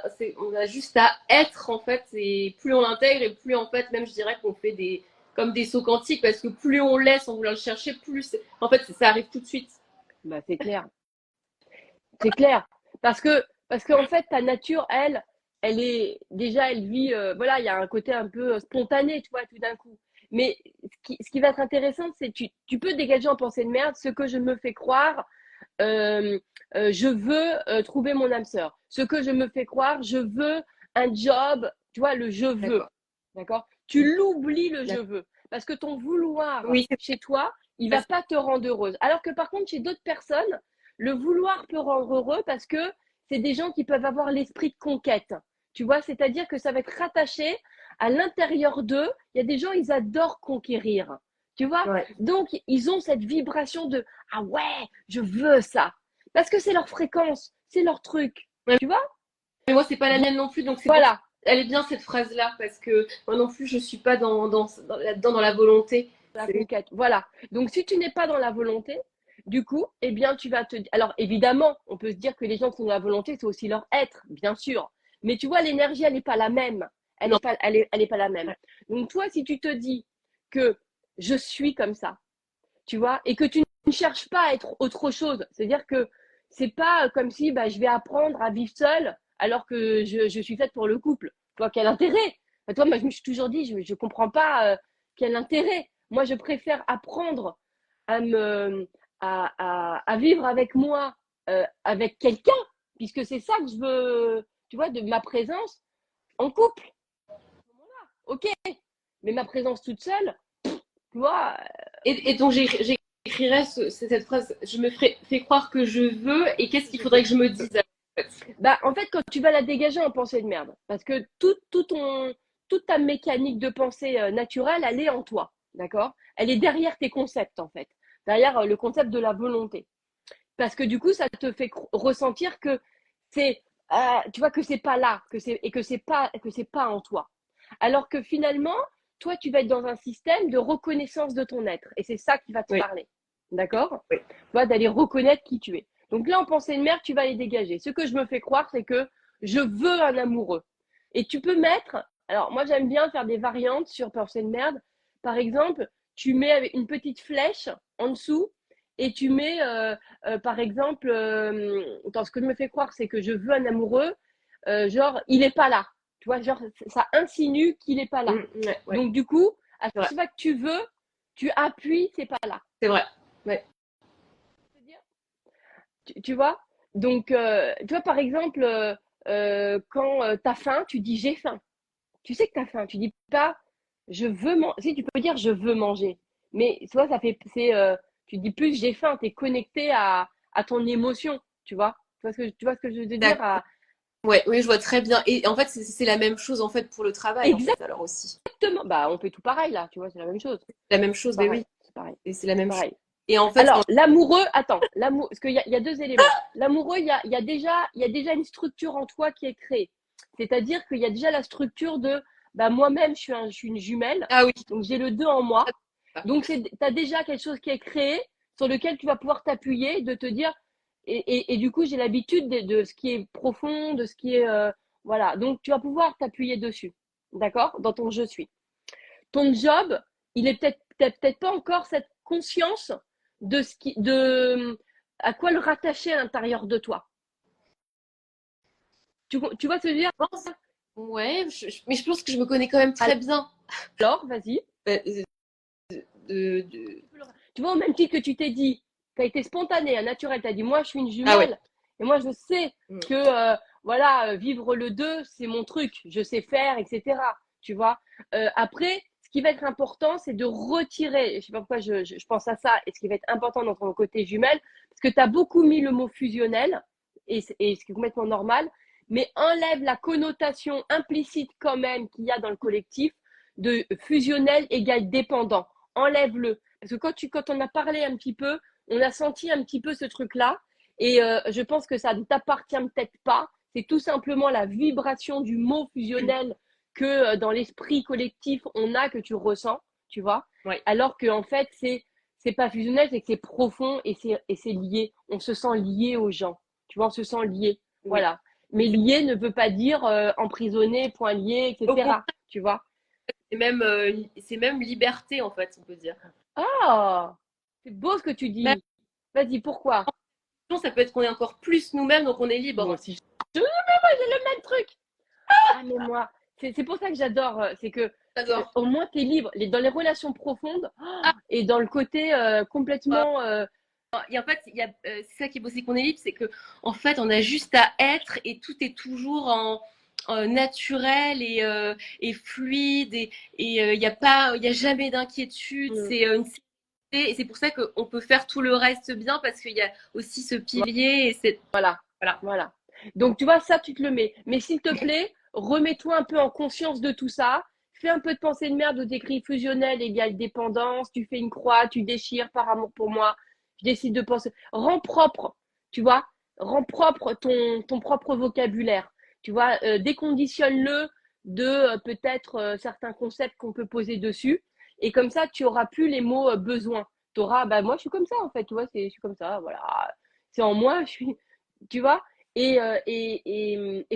a juste à être en fait, et plus on l'intègre et plus en fait, même je dirais qu'on fait des comme des sauts quantiques parce que plus on laisse en voulant le chercher, plus en fait ça arrive tout de suite. Bah, c'est clair. C'est clair. Parce que en fait, ta nature, elle est déjà, elle vit, voilà, il y a un côté un peu spontané, tu vois, tout d'un coup. Mais ce qui va être intéressant, c'est tu peux dégager en pensée de merde ce que je me fais croire, euh, je veux trouver mon âme sœur. Ce que je me fais croire, je veux un job, tu vois, le je veux. D'accord. D'accord? Tu l'oublies le je D'accord. veux. Parce que ton vouloir Oui, c'est chez toi, il va parce pas te rendre heureuse. Alors que par contre, chez d'autres personnes, le vouloir peut rendre heureux parce que c'est des gens qui peuvent avoir l'esprit de conquête. Tu vois, c'est-à-dire que ça va être rattaché à l'intérieur d'eux. Il y a des gens, ils adorent conquérir. Tu vois? ouais. Donc, ils ont cette vibration de ah ouais, je veux ça. Parce que c'est leur fréquence, c'est leur truc. Ouais, Tu vois? mais moi c'est pas la mienne non plus, donc c'est pour ça Voilà. elle est bien cette phrase là parce que moi non plus je suis pas là-dedans dans la volonté. La C'est conquête. Voilà. Donc, si tu n'es pas dans la volonté, du coup, eh bien, tu vas te. Alors, évidemment, on peut se dire que les gens qui sont dans la volonté, c'est aussi leur être, bien sûr. Mais tu vois, l'énergie, elle n'est pas la même. elle Non. n'est pas, elle est pas la même. Donc toi, si tu te dis que je suis comme ça, tu vois, et que tu ne cherches pas à être autre chose, c'est-à-dire que c'est pas comme si bah, je vais apprendre à vivre seule alors que je suis faite pour le couple. Toi, quel intérêt? Enfin, toi, moi, je me suis toujours dit, je comprends pas quel intérêt. Moi, je préfère apprendre à me à vivre avec moi, avec quelqu'un, puisque c'est ça que je veux, tu vois, de ma présence en couple. Ok, mais ma présence toute seule, tu vois, Et donc, j'écrirais cette phrase, je me fais croire que je veux, et qu'est-ce qu'il faudrait que je me dise en fait. bah, en fait, quand tu vas la dégager en pensée de merde, parce que toute ta mécanique de pensée naturelle, elle est en toi, d'accord? Elle est derrière tes concepts, en fait, derrière le concept de la volonté. Parce que du coup, ça te fait ressentir que c'est, tu vois, que c'est pas là, et que c'est pas en toi. Alors que finalement, toi, tu vas être dans un système de reconnaissance de ton être, et c'est ça qui va te Oui. parler, d'accord? Oui. Tu vois, d'aller reconnaître qui tu es. Donc là, en pensée de merde, tu vas les dégager. Ce que je me fais croire, c'est que je veux un amoureux. Et tu peux mettre, alors moi, j'aime bien faire des variantes sur pensée de merde. Par exemple, tu mets avec une petite flèche en dessous et tu mets, par exemple, ce que je me fais croire, c'est que je veux un amoureux, genre, il n'est pas là. Tu vois, genre, ça insinue qu'il n'est pas là. Ouais. Donc, du coup, à C'est vrai. chaque fois que tu veux, tu appuies, c'est pas là. C'est vrai. Ouais. Tu vois? Donc, tu vois, par exemple, quand tu as faim, tu dis j'ai faim. Tu sais que tu as faim. Tu dis pas je veux manger. Si, tu peux dire je veux manger. Mais tu vois, tu dis plus j'ai faim. Tu es connecté à ton émotion. Tu vois? Tu vois ce que je veux te dire? Ouais, oui, je vois très bien. Et en fait, c'est la même chose en fait pour le travail en fait alors aussi. Exactement. Bah, on fait tout pareil là. Tu vois, c'est la même chose. La même chose, mais oui. C'est pareil. Et c'est la C'est même chose. pareil. Et en fait, Alors, l'amoureux, attends, l'amour, parce qu'il y a deux éléments. L'amoureux, il y a déjà une structure en toi qui est créée. C'est-à-dire qu'il y a déjà la structure de, bah, moi-même, je suis une jumelle, ah oui. donc j'ai le 2 en moi. Donc, tu as déjà quelque chose qui est créé sur lequel tu vas pouvoir t'appuyer, de te dire, et du coup, j'ai l'habitude de ce qui est profond, de ce qui est, voilà. Donc, tu vas pouvoir t'appuyer dessus, d'accord, dans ton je suis. Ton job, il est peut-être pas encore cette conscience de à quoi le rattacher à l'intérieur de toi. Tu vois ce que je veux dire? Ouais, mais je pense que je me connais quand même très bien. Alors, vas-y. Tu vois, au même titre que tu t'es dit, tu as été spontané, naturel, tu as dit, moi, je suis une jumelle. Ah ouais. Et moi, je sais que, voilà, vivre le 2, c'est mon truc. Je sais faire, etc. Tu vois. Après, ce qui va être important, c'est de retirer, je sais pas pourquoi je pense à ça, et ce qui va être important dans ton côté jumelle, parce que tu as beaucoup mis le mot fusionnel, et ce qui est complètement normal, mais enlève la connotation implicite quand même qu'il y a dans le collectif de fusionnel égale dépendant. Enlève-le. Parce que quand on a parlé un petit peu, on a senti un petit peu ce truc-là. Et je pense que ça ne t'appartient peut-être pas. C'est tout simplement la vibration du mot fusionnel que dans l'esprit collectif, on a, que tu ressens, tu vois. Ouais. Alors que en fait, c'est pas fusionnel, c'est que c'est profond et c'est lié. On se sent lié aux gens. Tu vois, on se sent lié. Oui. Voilà. Mais lié ne veut pas dire emprisonné, point lié, etc. Tu vois. C'est même liberté en fait, on peut dire. Ah, c'est beau ce que tu Bah, dis. Vas-y, pourquoi? ça peut être qu'on est encore plus nous-mêmes, donc on est libre. Moi aussi. Mais moi, j'ai le même truc. Ah, mais moi, c'est pour ça que j'adore. C'est que J'adore. au moins, tu es libre. Dans les relations profondes et dans le côté complètement. Et en fait, c'est ça qui est beau, c'est qu'on est libre, c'est que en fait, on a juste à être et tout est toujours en naturel et fluide et il n'y a pas, il y a jamais d'inquiétude. C'est une sécurité et c'est pour ça qu'on peut faire tout le reste bien parce qu'il y a aussi ce pilier et c'est Voilà. Donc, tu vois, ça, tu te le mets. Mais s'il te plaît, remets-toi un peu en conscience de tout ça. Fais un peu de pensée de merde où tu écris fusionnel égale dépendance. Tu fais une croix, tu déchires par amour pour moi. Je décide de penser. Rends propre, tu vois. Rends propre ton propre vocabulaire. Tu vois, déconditionne-le de peut-être certains concepts qu'on peut poser dessus. Et comme ça, tu auras plus les mots besoin. Tu auras, bah, moi, je suis comme ça, en fait. Tu vois, je suis comme ça. Voilà. C'est en moi, je suis. Tu vois, et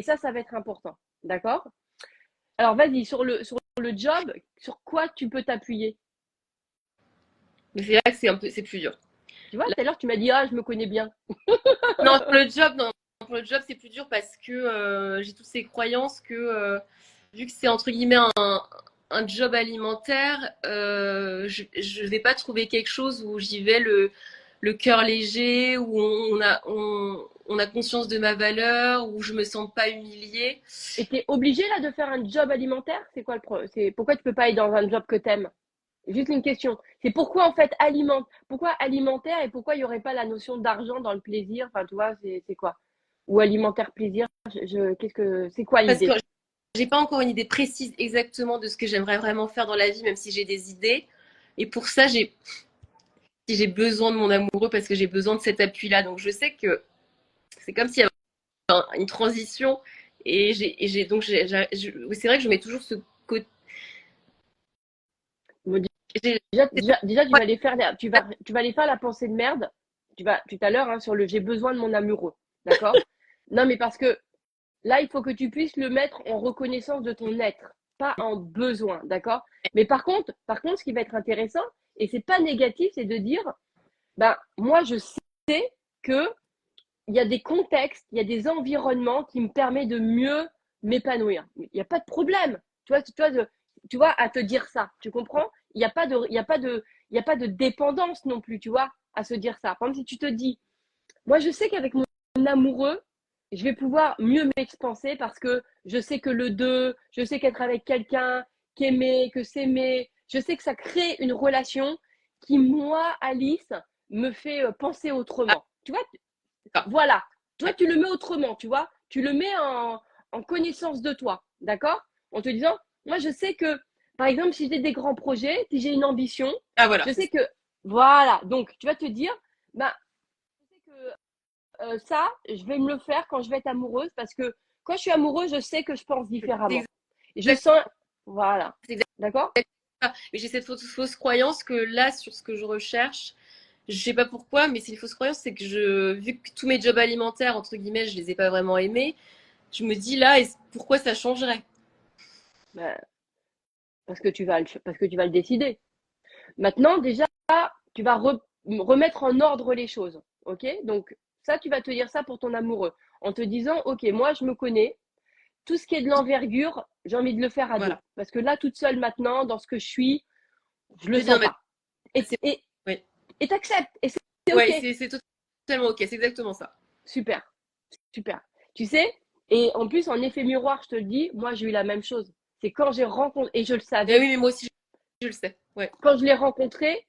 ça va être important. D'accord? Alors, vas-y, sur le job, sur quoi tu peux t'appuyer? Mais c'est vrai que c'est plus dur. Tu vois, Là- tout à l'heure, tu m'as dit, ah, je me connais bien. non, pour le job, non. Pour le job, c'est plus dur parce que j'ai toutes ces croyances que, vu que c'est entre guillemets un job alimentaire, je vais pas trouver quelque chose où j'y vais le cœur léger, où on a conscience de ma valeur, où je me sens pas humiliée. Et tu es obligé, là, de faire un job alimentaire? C'est quoi le problème? Pourquoi tu peux pas aller dans un job que t'aimes? Juste une question. C'est pourquoi, en fait, pourquoi alimentaire et pourquoi il n'y aurait pas la notion d'argent dans le plaisir? Enfin, tu vois, c'est quoi? Ou alimentaire plaisir? C'est quoi Parce que l'idée? j'ai pas encore une idée précise exactement de ce que j'aimerais vraiment faire dans la vie, même si j'ai des idées. Et pour ça, j'ai besoin de mon amoureux parce que j'ai besoin de cet appui-là. Donc je sais que c'est comme s'il y avait une transition. Oui, c'est vrai que je mets toujours ce côté. Bon, déjà, tu vas aller faire, tu vas aller faire la pensée de merde. Tu vas, tout à l'heure, hein, sur le j'ai besoin de mon amoureux. D'accord? Non, mais parce que là, il faut que tu puisses le mettre en reconnaissance de ton être, pas en besoin. D'accord? Mais par contre, ce qui va être intéressant, et c'est pas négatif, c'est de dire, ben, moi, je sais que il y a des contextes, il y a des environnements qui me permettent de mieux m'épanouir. Il n'y a pas de problème. Tu vois, à te dire ça. Tu comprends? Il y a pas de dépendance non plus, tu vois, à se dire ça. Par exemple, si tu te dis, moi, je sais qu'avec mon amoureux, je vais pouvoir mieux m'expanser parce que je sais que le deux, je sais qu'être avec quelqu'un, qu'aimer, que s'aimer, je sais que ça crée une relation qui, moi, Alice, me fait penser autrement. Tu vois, Ah, voilà. Toi, ouais. tu le mets autrement, tu vois. Tu le mets en connaissance de toi, d'accord? En te disant, moi, je sais que, par exemple, si j'ai des grands projets, si j'ai une ambition, Ah voilà, je c'est sais ça. que, voilà. Donc, tu vas te dire, bah, je sais que ça, je vais me le faire quand je vais être amoureuse parce que quand je suis amoureuse, je sais que je pense C'est différemment. Et je exactement sens, voilà. ça. D'accord? Mais j'ai cette fausse croyance que là, sur ce que je recherche, je sais pas pourquoi, mais c'est une fausse croyance, c'est que vu que tous mes jobs alimentaires, entre guillemets, je les ai pas vraiment aimés, je me dis là, pourquoi ça changerait? Bah, parce que tu vas le décider. Maintenant, déjà, tu vas remettre en ordre les choses. OK? Donc, ça, tu vas te dire ça pour ton amoureux. En te disant, OK, moi, je me connais. Tout ce qui est de l'envergure, j'ai envie de le faire à deux. Voilà. Parce que là, toute seule maintenant, dans ce que je suis, je le C'est bien, sens pas. Et c'est et ouais. et t'acceptes. Et c'est OK. Ouais, c'est totalement ok, c'est exactement ça. Super. Super. Tu sais, et en plus, en effet miroir, je te le dis, moi, j'ai eu la même chose. C'est quand j'ai rencontré, et je le Et savais, oui, mais moi aussi, je le sais. Ouais. quand je l'ai rencontré,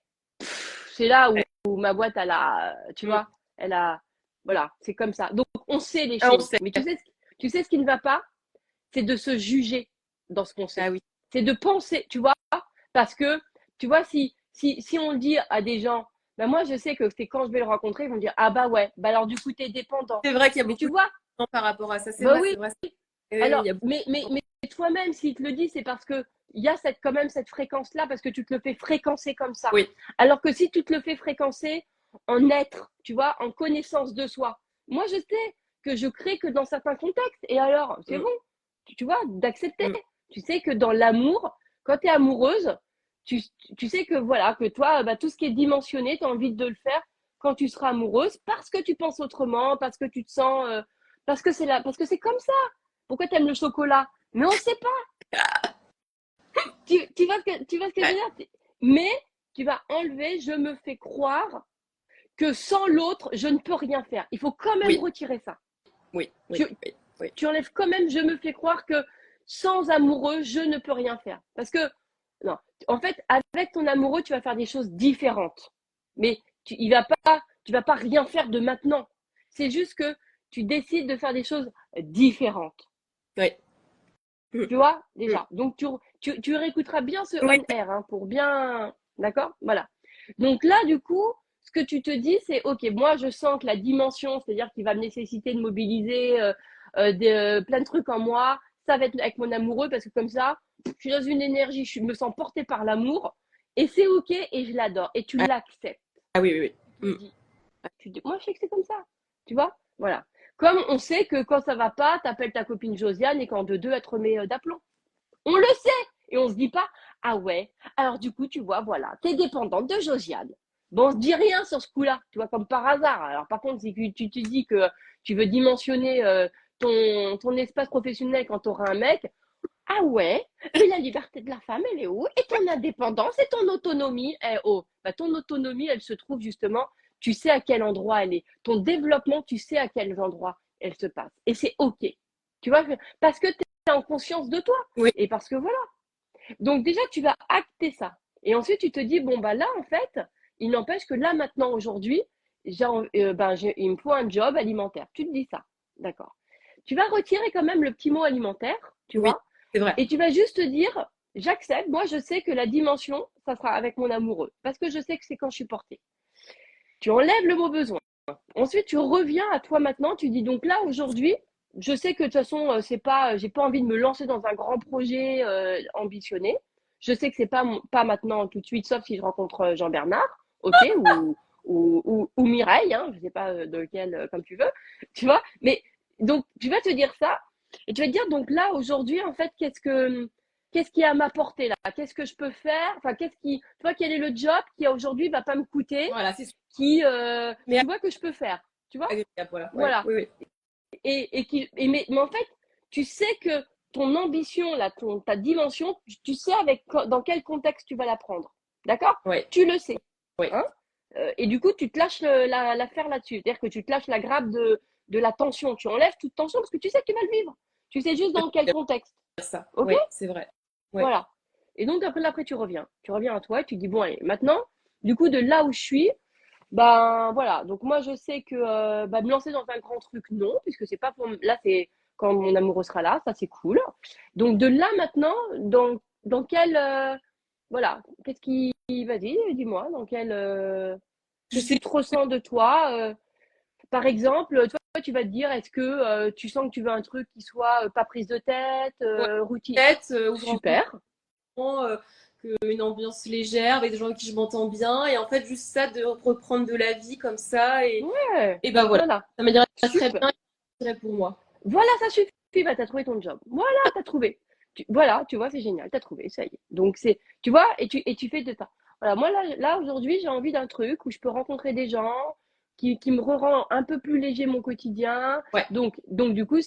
c'est là où ma boîte, tu Mm. vois, elle a, voilà, c'est comme ça. Donc, on sait les Ah, on choses. sait. Mais tu sais ce qui ne va pas, c'est de se juger dans ce qu'on sait. Ah oui. C'est de penser, tu vois, parce que, tu vois, si on dit à des gens, ben moi, je sais que c'est quand je vais le rencontrer, ils vont dire, ah bah ouais, bah alors du coup, t'es dépendant. C'est vrai qu'il y a Mais beaucoup tu de vois, gens par rapport à ça. C'est bah vrai, oui, c'est vrai. Oui, oui, il alors, y a beaucoup de mais toi-même, s'il te le dit, c'est parce que il y a quand même cette fréquence-là, parce que tu te le fais fréquencer comme ça. Oui. Alors que si tu te le fais fréquencer en être, tu vois, en connaissance de soi, moi je sais que je crée que dans certains contextes. Et alors, c'est Mm. bon, tu vois, d'accepter. Mm. Tu sais que dans l'amour, quand tu es amoureuse, tu sais que voilà, que toi, bah, tout ce qui est dimensionné, tu as envie de le faire quand tu seras amoureuse, parce que tu penses autrement, parce que tu te sens, parce que c'est comme ça. Pourquoi tu aimes le chocolat? Mais on ne sait pas. Tu vois ce que je veux Ouais. dire? Mais tu vas enlever, je me fais croire que sans l'autre, je ne peux rien faire. Il faut quand même Oui, retirer ça. oui, Tu, oui, oui, oui. tu enlèves quand même, je me fais croire que sans amoureux, je ne peux rien faire. Parce que, non, en fait, avec ton amoureux, tu vas faire des choses différentes. Mais tu vas pas rien faire de maintenant. C'est juste que tu décides de faire des choses différentes. Oui. Mm. Tu vois, Mm. déjà. Donc, tu réécouteras bien ce Oui. on-air hein, pour bien. D'accord? Voilà. Donc là, du coup, ce que tu te dis, c'est OK, moi, je sens que la dimension, c'est-à-dire qu'il va me nécessiter de mobiliser plein de trucs en moi, ça va être avec mon amoureux parce que comme ça, je suis dans une énergie, je me sens portée par l'amour et c'est OK et je l'adore et tu Ah l'acceptes. ah oui, oui, oui. Tu le Mm. dis. Moi, je sais que c'est comme ça. Tu vois? Voilà. Comme on sait que quand ça va pas, t'appelles ta copine Josiane et qu'en deux, elle te remet d'aplomb. On le sait. Et on se dit pas, ah ouais, alors du coup, tu vois, voilà, t'es dépendante de Josiane. Bon, on se dit rien sur ce coup-là, tu vois, comme par hasard. Alors par contre, si tu te dis que tu veux dimensionner ton espace professionnel quand tu auras un mec, ah ouais, mais la liberté de la femme, elle est où? Et ton indépendance et ton autonomie, bah, ton autonomie, elle se trouve justement, tu sais à quel endroit elle est. Ton développement, tu sais à quel endroit elle se passe. Et c'est OK. Tu vois, parce que tu es en conscience de toi. Oui. Et parce que voilà. Donc déjà, tu vas acter ça. Et ensuite, tu te dis, bon, bah là, en fait, il n'empêche que là, maintenant, aujourd'hui, il me faut un job alimentaire. Tu te dis ça. D'accord. Tu vas retirer quand même le petit mot alimentaire, tu Oui, vois, c'est vrai. et tu vas juste te dire, j'accepte, moi je sais que la dimension, ça sera avec mon amoureux, parce que je sais que c'est quand je suis portée. Tu enlèves le mot besoin. Ensuite, tu reviens à toi maintenant, tu dis donc là, aujourd'hui, je sais que de toute façon, c'est pas, j'ai pas envie de me lancer dans un grand projet ambitionné. Je sais que c'est pas maintenant tout de suite, sauf si je rencontre Jean-Bernard, ok, ou Mireille, hein, je sais pas de lequel, comme tu veux, tu vois. Mais donc, tu vas te dire ça, et tu vas te dire donc là, aujourd'hui, en fait, qu'est-ce qui est à ma portée là? Qu'est-ce que je peux faire? Enfin, tu vois, quel est le job qui aujourd'hui va pas me coûter, Voilà, c'est qui, mais tu vois, que je peux faire, tu vois? agréable, voilà. Ouais, Voilà. oui, oui. Mais en fait, tu sais que ton ambition, là, ta dimension, tu sais dans quel contexte tu vas la prendre. D'accord? Ouais, Tu le sais. ouais. Hein? Et du coup, tu te lâches l'affaire là-dessus. C'est-à-dire que tu te lâches la grappe de la tension. Tu enlèves toute tension parce que tu sais que tu vas le vivre. Tu sais juste dans quel contexte. Ça. OK? Ouais, c'est vrai. Ouais. Voilà. Et donc, après, tu reviens. Tu reviens à toi et tu dis, bon, allez, maintenant, du coup, de là où je suis, ben voilà, donc moi je sais que me lancer dans un grand truc, non, puisque c'est pas pour là, c'est quand mon amoureux sera là, ça c'est cool. Donc de là maintenant, dans quel voilà, vas-y, dis-moi, Je qu'est-ce que sais tu te ressens de toi par exemple, toi tu vas te dire, est-ce que tu sens que tu veux un truc qui soit pas prise de tête, ouais, routine, peut-être ouvrir super, une ambiance légère avec des gens avec qui je m'entends bien et en fait juste ça de reprendre de la vie comme ça ouais, et ben voilà, voilà, ça m'a dit très super. bien et très pour moi. Voilà, ça suffit, bah, t'as trouvé ton job. Voilà, t'as trouvé. Voilà, tu vois, c'est génial, t'as trouvé, ça y est. Donc tu vois, et tu fais de ça. Voilà, moi là aujourd'hui, j'ai envie d'un truc où je peux rencontrer des gens qui me rend un peu plus léger mon quotidien. Ouais. Donc du coup,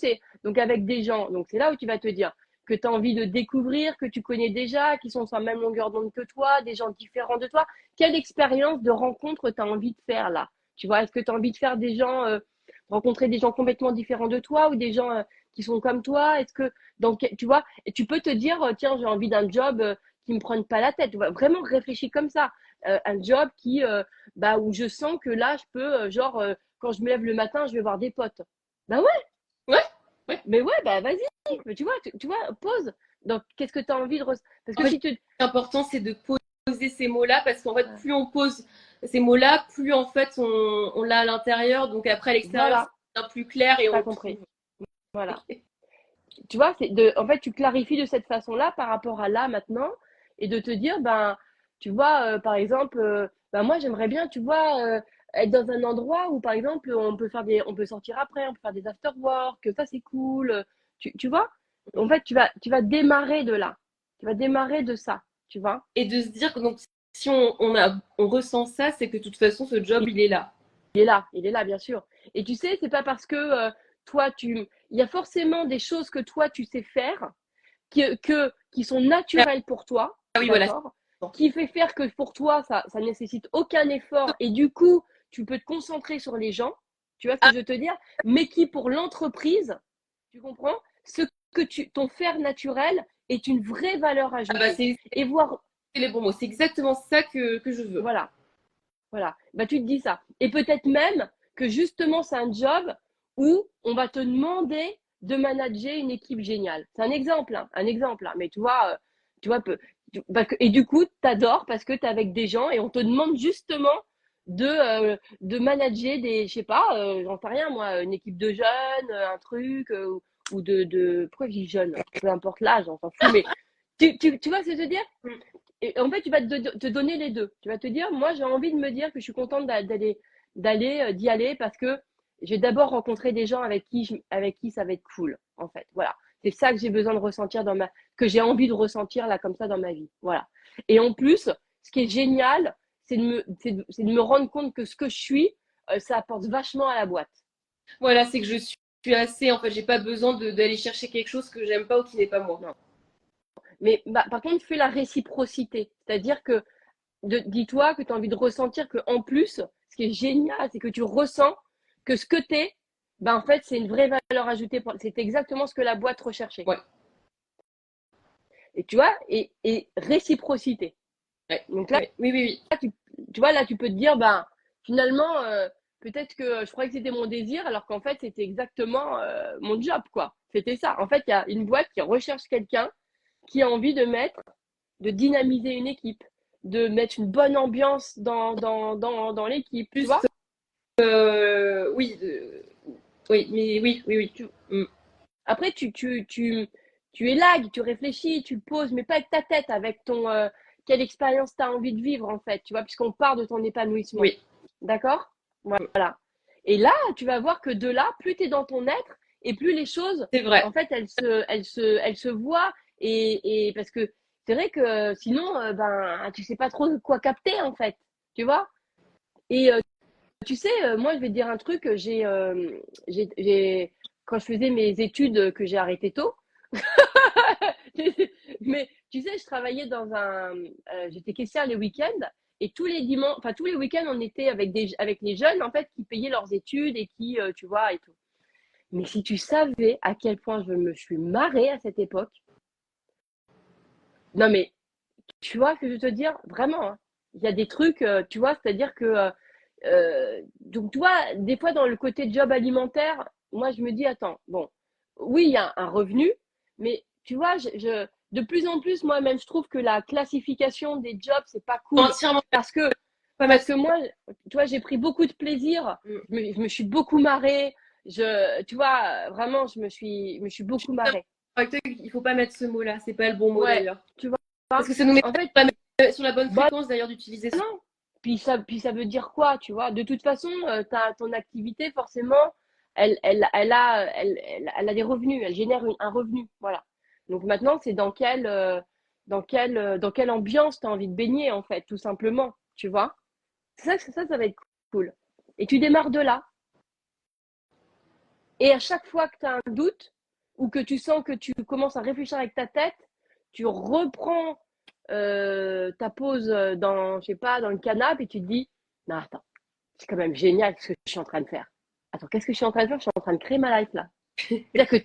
donc avec des gens. Donc c'est là où tu vas te dire que tu as envie de découvrir, que tu connais déjà, qui sont sur la même longueur d'onde que toi, des gens différents de toi. Quelle expérience de rencontre tu as envie de faire là? Tu vois, est-ce que tu as envie de faire des gens rencontrer des gens complètement différents de toi ou des gens qui sont comme toi? Est-ce que, tu vois, et tu peux te dire, tiens, j'ai envie d'un job qui me prenne pas la tête. Tu vois, vraiment réfléchir comme ça. Un job où je sens que là, je peux, quand je me lève le matin, je vais voir des potes. Bah ouais, Ouais, ouais. mais ouais, bah vas-y. Mais tu vois, pose. Donc, qu'est-ce que tu as envie de. Parce En que fait, si tu. l'important c'est de poser ces mots-là parce qu'en fait plus on pose ces mots-là, plus en fait on l'a à l'intérieur, donc après à l'extérieur Voilà, c'est bien plus clair et on t'as le compris. trouve. Voilà. Tu vois, en fait, tu clarifies de cette façon-là par rapport à là maintenant et de te dire, ben, tu vois, par exemple, ben, moi, j'aimerais bien, tu vois, être dans un endroit où, par exemple, on peut sortir après, on peut faire des after-work, que ça, c'est cool. Tu vois? En fait, tu vas démarrer de là. Tu vas démarrer de ça, tu vois? Et de se dire que donc si on ressent ça, c'est que de toute façon ce job il est là. Il est là, bien sûr. Et tu sais, c'est pas parce que toi, il y a forcément des choses que toi, tu sais faire qui sont naturelles pour toi, Ah oui voilà. d'accord? Qui fait faire que pour toi, ça nécessite aucun effort et du coup, tu peux te concentrer sur les gens, tu vois ce que Ah, je veux te dire? Mais qui, pour l'entreprise, tu comprends? Ton faire naturel est une vraie valeur ah bah ajoutée. c'est Et voir, les bons mots, c'est exactement ça que je veux. voilà, voilà. Bah, tu te dis ça. Et peut-être même que justement, c'est un job où on va te demander de manager une équipe géniale. C'est un exemple, hein. Mais tu vois, et du coup, tu adores parce que tu es avec des gens et on te demande justement de manager je sais pas, j'en sais rien, moi, une équipe de jeunes, un truc, ou pourquoi je dis jeunes? Peu importe l'âge, on s'en fout, mais tu vois ce que je veux dire? Et en fait, tu vas te donner les deux. Tu vas te dire, moi, j'ai envie de me dire que je suis contente d'y aller parce que j'ai d'abord rencontré des gens avec qui ça va être cool, en fait. Voilà. C'est ça que j'ai besoin de ressentir que j'ai envie de ressentir là comme ça dans ma vie. Voilà. Et en plus, ce qui est génial, c'est de me rendre compte que ce que je suis, ça apporte vachement à la boîte. Voilà, c'est que je suis assez, en fait, j'ai pas besoin d'aller chercher quelque chose que j'aime pas ou qui n'est pas moi. Non. Mais par contre, fais la réciprocité. C'est-à-dire que dis-toi que tu as envie de ressentir que en plus, ce qui est génial, c'est que tu ressens que ce que tu es, en fait, c'est une vraie valeur ajoutée. C'est exactement ce que la boîte recherchait. Ouais. Et tu vois, et réciprocité. Ouais. Donc là, oui. Là, tu vois, là, tu peux te dire, finalement, peut-être que je croyais que c'était mon désir, alors qu'en fait, c'était exactement mon job, quoi. C'était ça. En fait, il y a une boîte qui recherche quelqu'un qui a envie de dynamiser une équipe, de mettre une bonne ambiance dans l'équipe, tu vois. Oui, oui. Après, tu élagues, tu réfléchis, tu poses, mais pas avec ta tête, avec ton quelle expérience tu as envie de vivre, en fait, tu vois, puisqu'on part de ton épanouissement. Oui. D'accord? Voilà. Et là, tu vas voir que de là, plus tu es dans ton être et plus les choses, C'est vrai. en fait, elles se voient. Et parce que c'est vrai que sinon, tu sais pas trop quoi capter, en fait. Tu vois? Et tu sais, moi, je vais te dire un truc. Quand je faisais mes études que j'ai arrêtées tôt, mais tu sais, je travaillais j'étais caissière les week-ends et tous les dimanches, enfin tous les week-ends, on était avec les jeunes en fait qui payaient leurs études et qui, tu vois, et tout. Mais si tu savais à quel point je me suis marrée à cette époque, non mais tu vois ce que je veux te dire, vraiment, hein. Il y a des trucs, tu vois, c'est-à-dire que donc tu vois, des fois dans le côté job alimentaire, moi je me dis attends, bon, oui il y a un revenu, mais tu vois, de plus en plus moi-même je trouve que la classification des jobs c'est pas cool Entièrement. parce que moi, tu vois, j'ai pris beaucoup de plaisir, je me suis beaucoup marrée, tu vois, vraiment je me suis beaucoup marrée. Il faut pas mettre ce mot-là, c'est pas le bon mot Ouais, d'ailleurs. tu vois, Parce que ça nous met en fait, pas sur la bonne fréquence d'ailleurs d'utiliser ça. non. Puis ça veut dire quoi, tu vois? De toute façon, ton activité, forcément, elle a des revenus, elle génère un revenu, voilà. Donc maintenant, c'est dans quelle ambiance tu as envie de baigner, en fait, tout simplement, tu vois? Ça va être cool. Et tu démarres de là. Et à chaque fois que tu as un doute ou que tu sens que tu commences à réfléchir avec ta tête, tu reprends ta pause je sais pas, dans le canapé et tu te dis, non, attends, c'est quand même génial ce que je suis en train de faire. Attends, qu'est-ce que je suis en train de faire? Je suis en train de créer ma life là. C'est-à-dire que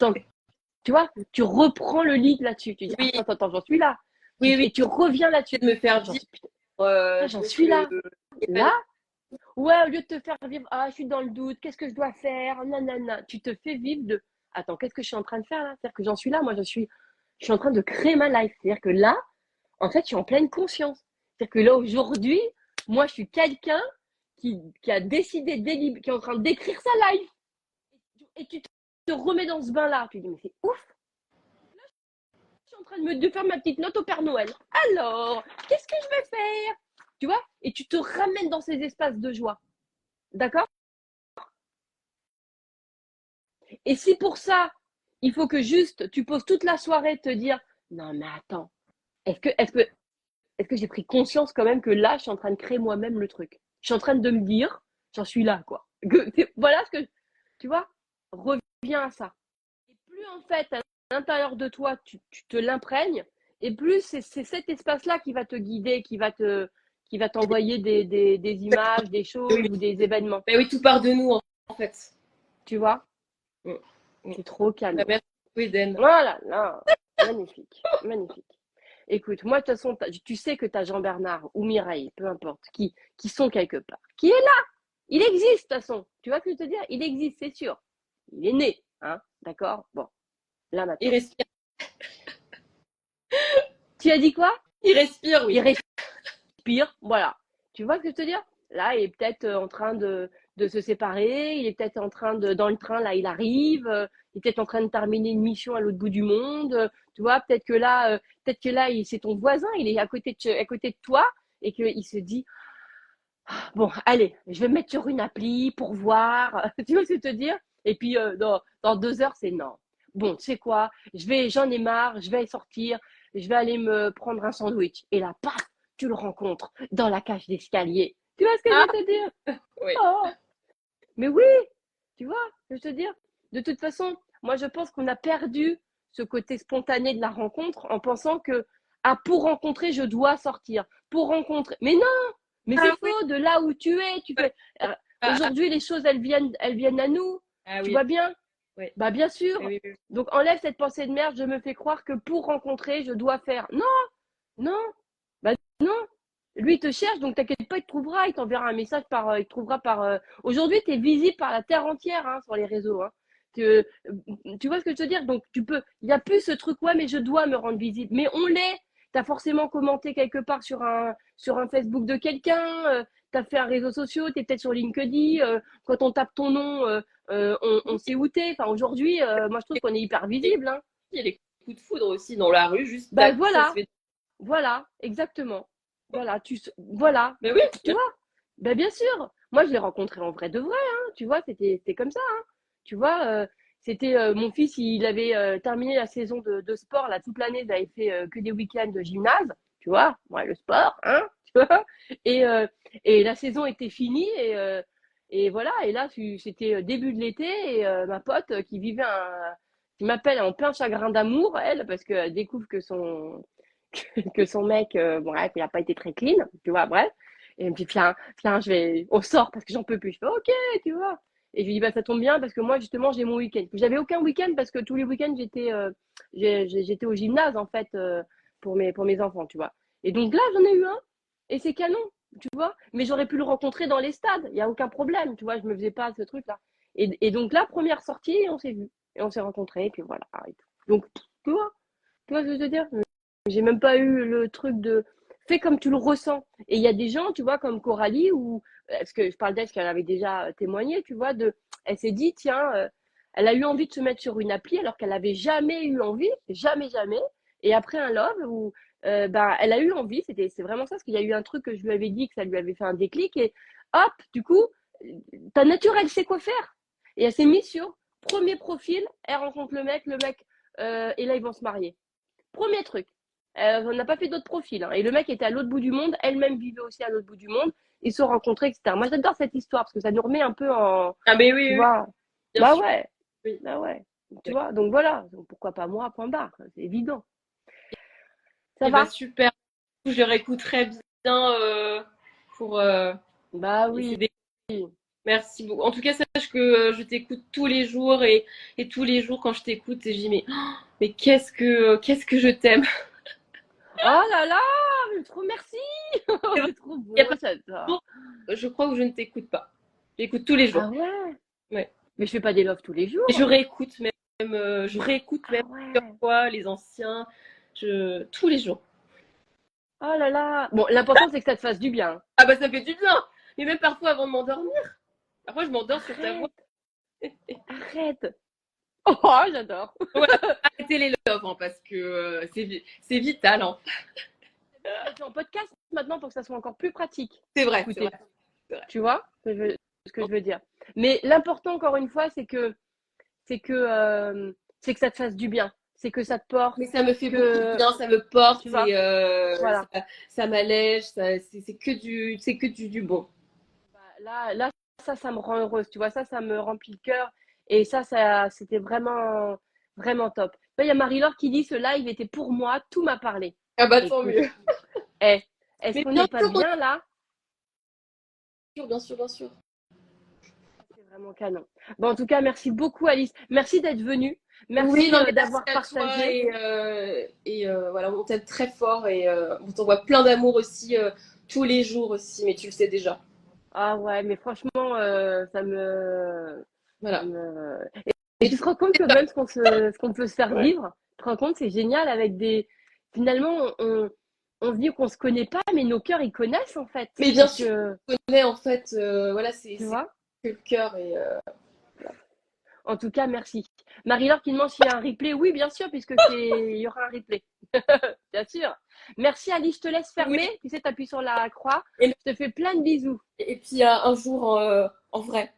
tu vois, tu reprends le lead là-dessus. Tu dis, Oui. attends, j'en suis là. Oui. Et tu reviens là-dessus. De me faire vivre. J'en suis là. Là, ouais, au lieu de te faire vivre, je suis dans le doute, qu'est-ce que je dois faire? Nanana. Tu te fais vivre attends, qu'est-ce que je suis en train de faire là? C'est-à-dire que j'en suis là, moi, je suis en train de créer ma life. C'est-à-dire que là, en fait, je suis en pleine conscience. C'est-à-dire que là, aujourd'hui, moi, je suis quelqu'un qui a décidé, qui est en train d'écrire sa life. Et tu te remets dans ce bain-là. Tu te dis, mais c'est ouf. Là, je suis en train de faire ma petite note au Père Noël. Alors, qu'est-ce que je vais faire? Tu vois? Et tu te ramènes dans ces espaces de joie. D'accord? Et si pour ça, il faut que juste tu poses toute la soirée te dire, non, mais attends, est-ce que j'ai pris conscience quand même que là, je suis en train de créer moi-même le truc. Je suis en train de me dire, j'en suis là, quoi. Voilà ce que, tu vois, reviens à ça. Et plus en fait, à l'intérieur de toi, tu te l'imprègnes, et plus c'est cet espace-là qui va te guider, qui va t'envoyer des images, des choses ou des événements. Ben oui, tout part de nous en fait. Tu vois? Mm. C'est trop calme. Merci, Eden. Voilà, là, magnifique, magnifique. Écoute, moi, de toute façon, tu sais que tu as Jean-Bernard ou Mireille, peu importe, qui sont quelque part, qui est là. Il existe, de toute façon. Tu vois ce que je veux te dire? Il existe, c'est sûr. Il est né, hein, d'accord? Bon, là maintenant. Il respire. Tu as dit quoi? Il respire, oui. Il respire, voilà. Tu vois ce que je veux te dire? Là, il est peut-être en train de se séparer, il est peut-être en train dans le train, là, il arrive, il est peut-être en train de terminer une mission à l'autre bout du monde, tu vois, peut-être que là, c'est ton voisin, il est à côté de toi, et qu'il se dit, bon, allez, je vais me mettre sur une appli pour voir, tu vois ce que je veux te dire? Et puis, dans 2 heures, c'est non. bon, tu sais quoi, j'en ai marre, je vais sortir, je vais aller me prendre un sandwich. Et là, paf, tu le rencontres dans la cage d'escalier. Tu vois ce que je Ah, veux te dire? oui. Oh, mais oui, tu vois, je veux te dire. De toute façon, moi, je pense qu'on a perdu ce côté spontané de la rencontre en pensant que, ah, pour rencontrer, je dois sortir. Pour rencontrer. Mais non, mais c'est Ah oui. faux, de là où tu es, tu fais. Ah, ah, Aujourd'hui, les choses, elles viennent à nous. ah Tu oui. vois bien? Oui. Bah, bien Oui, sûr. oui, oui. Donc, enlève cette pensée de merde, je me fais croire que pour rencontrer, je dois faire. Non, non, bah non. Lui, il te cherche, donc t'inquiète pas, il te trouvera, il t'enverra un message il te trouvera par. Aujourd'hui, tu es visible par la terre entière hein, sur les réseaux. Hein. Tu, tu vois ce que je veux dire? Donc, il n'y a plus ce truc, ouais, mais je dois me rendre visible. Mais on l'est. Tu as forcément commenté quelque part sur un Facebook de quelqu'un, tu as fait un réseau social, tu es peut-être sur LinkedIn. Quand on tape ton nom, on sait où t'es. Enfin, aujourd'hui, moi, je trouve qu'on est hyper Et visible. Hein. il y a les coups de foudre aussi dans la rue, juste Ben tac, ça se voilà, fait. voilà, exactement. Voilà, Mais oui, tu vois? Ben bien sûr. Moi, je l'ai rencontré en vrai de vrai, hein, tu vois, c'était comme ça, hein. Tu vois, c'était mon fils, il avait terminé la saison de sport là toute l'année, il avait fait que des week-ends de gymnase, tu vois, ouais, le sport, hein, tu vois. Et, euh, et la saison était finie et voilà, et là c'était début de l'été et ma pote qui m'appelle en plein chagrin d'amour, elle, parce qu'elle découvre que son mec, bref, il n'a pas été très clean, tu vois, bref. Et elle me dit, viens, on sort parce que j'en peux plus. Je fais, ok, tu vois. Et je lui dis, bah, ça tombe bien parce que moi, justement, j'ai mon week-end. J'avais aucun week-end parce que tous les week-ends, j'étais au gymnase, en fait, pour mes enfants, tu vois. Et donc là, j'en ai eu un. Et c'est canon, tu vois. Mais j'aurais pu le rencontrer dans les stades. Il n'y a aucun problème, tu vois. Je me faisais pas ce truc-là. Et donc là, première sortie, on s'est vu. Et on s'est rencontrés. Et puis voilà. Et tout. Donc, tu vois ce que je veux dire? J'ai même pas eu le truc de fais comme tu le ressens. Et il y a des gens, tu vois, comme Coralie, ou parce que je parle d'elle, parce qu'elle avait déjà témoigné, tu vois, elle s'est dit, tiens, elle a eu envie de se mettre sur une appli alors qu'elle avait jamais eu envie, jamais, jamais. Et après un love, où ben, elle a eu envie, c'est vraiment ça, parce qu'il y a eu un truc que je lui avais dit, que ça lui avait fait un déclic, et hop, du coup, ta nature, elle sait quoi faire. Et elle s'est mise sur premier profil, elle rencontre le mec, et là, ils vont se marier. Premier truc. On n'a pas fait d'autres profils. Hein. Et le mec était à l'autre bout du monde, elle-même vivait aussi à l'autre bout du monde. Ils se sont rencontrés, etc. Moi, j'adore cette histoire parce que ça nous remet un peu en. Ah, mais oui, Tu oui, vois. bien Bah sûr. ouais. Oui. Bah ouais. Tu Oui. vois. Donc voilà. Donc, pourquoi pas moi, point barre. C'est évident. Ça Et bah va? super. Je le réécouterai bien pour Bah essayer oui. d'écouter. Merci beaucoup. En tout cas, sache que je t'écoute tous les jours et tous les jours quand je t'écoute, je dis mais qu'est-ce que je t'aime. Oh là là. Trop merci. C'est vrai, C'est trop il y a beau, pas de j'adore. jour, je crois que je ne t'écoute pas. J'écoute tous les jours. Ah ouais. Ouais. Mais je fais pas des loves tous les Et jours. je réécoute même Ah plusieurs ouais. fois les anciens, tous les jours. Oh là là. Bon, l'important, c'est que ça te fasse du bien. Ah bah ça fait du bien. Mais même parfois avant de m'endormir. Parfois je m'endors sur ta voix. Arrête. Arrête. Oh, j'adore. Ouais, arrêtez les love hein, parce que c'est vital. Hein. Je le fais en podcast maintenant pour que ça soit encore plus pratique. C'est vrai, c'est vrai, Écoutez, c'est vrai. tu vois ce que je veux dire. Mais l'important, encore une fois, c'est que, c'est que ça te fasse du bien. C'est que ça te porte, Mais ça me fait beaucoup de que, bien, ça me tu porte vois, et voilà. ça m'allège, c'est que du bon. Là, ça me rend heureuse. Tu vois, ça me remplit le cœur. Et c'était vraiment, vraiment top. Il y a Marie-Laure qui dit ce live était pour moi, tout m'a parlé. Ah bah tant Écoute, mieux. eh, est-ce Mais qu'on bien n'est pas sûr, bien là? bien sûr, bien sûr. C'est vraiment canon. Bon, en tout cas, merci beaucoup, Alice. Merci d'être venue. Oui, Merci non mais merci d'avoir à toi partagé. et voilà, on t'aime très fort et on t'envoie plein d'amour aussi tous les jours aussi, mais tu le sais déjà. Ah ouais, mais franchement, ça Voilà. me. Et Et tu tu- te rends compte que même ce qu'on peut se faire ouais. vivre, tu te rends compte, c'est génial avec des. Finalement, on se dit qu'on se connaît pas, mais nos cœurs, ils connaissent en fait. Mais bien Parce sûr, que, on connaît en fait, voilà, tu c'est vois, que le cœur et en tout cas, merci. Marie-Laure qui demande s'il y a un replay. Oui, bien sûr, il y aura un replay. Bien sûr. Merci, Alice. Je te laisse oui. fermer. Tu sais, tu appuies sur la croix. Et, Je te fais plein de bisous. et puis un jour en vrai.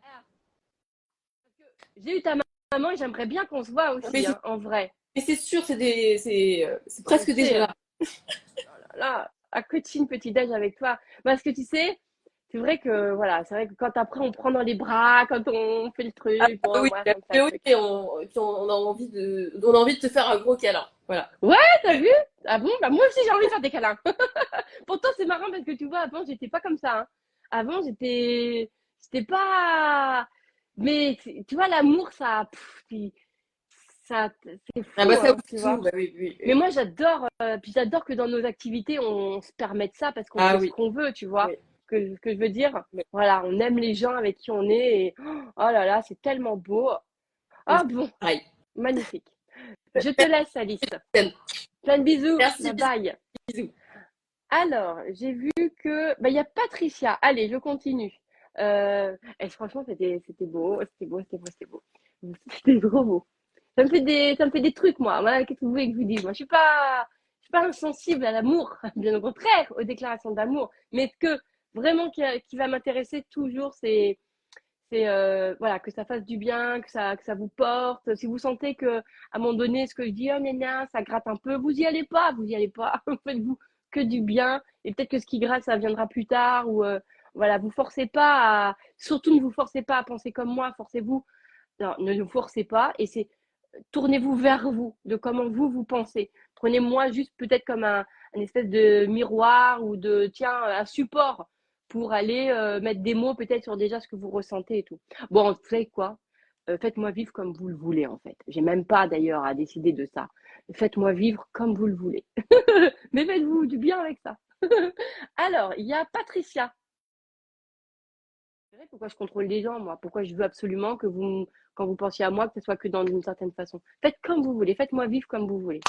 J'ai eu ta maman et j'aimerais bien qu'on se voit aussi, Mais hein, en vrai. c'est sûr, c'est presque déjà là. Là, à coaching petit déj avec toi. Parce que tu sais, c'est vrai que voilà, c'est vrai que quand après on prend dans les bras, quand on fait le truc, Ah, bon, oui, moi ça me fait un oui, truc. et on a envie de te faire un gros câlin. Voilà. Ouais, t'as vu? Ah bon? Bah moi aussi j'ai envie de faire des câlins. Pourtant c'est marrant parce que tu vois, avant j'étais pas comme ça, hein. Avant j'étais pas. Mais tu vois, l'amour, c'est Ah fou, bah ça hein, ouvre tu tout. vois. Bah oui, oui, Mais oui. moi, puis j'adore que dans nos activités, on se permette ça parce qu'on Ah fait ce oui, qu'on veut, tu vois. oui, Que je veux dire, oui. voilà, on aime les gens avec qui on est et oh là là, c'est tellement beau. Mais Ah c'est bon, pareil. magnifique. Je te laisse, Alice. Merci, Plein de bisous. merci, Bye bye. bisous. Alors, j'ai vu que, bah, il y a Patricia. Allez, je continue. Et franchement, c'était beau, c'était beau, c'était beau, c'était beau. C'était trop beau. Ça me fait des trucs, moi. Voilà, qu'est-ce que vous voulez que je vous dise? Moi, je suis pas insensible à l'amour. Bien au contraire, aux déclarations d'amour. Mais ce que vraiment qui va m'intéresser toujours, c'est voilà, que ça fasse du bien, que ça vous porte. Si vous sentez que, à un moment donné, ce que je dis, oh, gna, gna, ça gratte un peu, vous y allez pas. Faites-vous que du bien. Et peut-être que ce qui gratte, ça viendra plus tard. Ou, voilà, vous forcez pas surtout ne vous forcez pas à penser comme moi, forcez-vous. Non, ne vous forcez pas. Et c'est tournez-vous vers vous, de comment vous pensez. Prenez-moi juste peut-être comme un espèce de miroir ou de, tiens, un support pour aller mettre des mots peut-être sur déjà ce que vous ressentez et tout. Bon, vous savez quoi? Faites-moi vivre comme vous le voulez, en fait. J'ai même pas d'ailleurs à décider de ça. Faites-moi vivre comme vous le voulez. Mais faites-vous du bien avec ça. Alors, il y a Patricia. Pourquoi je contrôle les gens, moi? Pourquoi je veux absolument que quand vous pensiez à moi, que ce soit que dans une certaine façon? Faites comme vous voulez, faites-moi vivre comme vous voulez.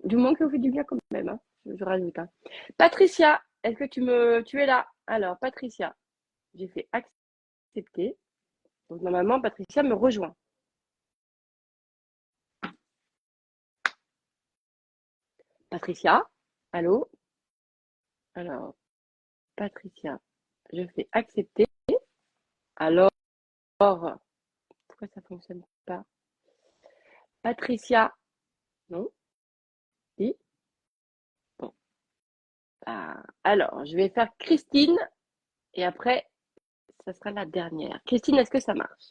Du moment que vous faites du bien quand même, hein, je rajoute, hein. Patricia, est-ce que tu es là? Alors, Patricia, j'ai fait accepter. Donc, normalement, Patricia me rejoint. Patricia, allô? Alors, Patricia, je fais accepter. Alors, pourquoi ça fonctionne pas? Patricia, non? Si? Bon. Ah, alors, je vais faire Christine et après, ça sera la dernière. Christine, est-ce que ça marche?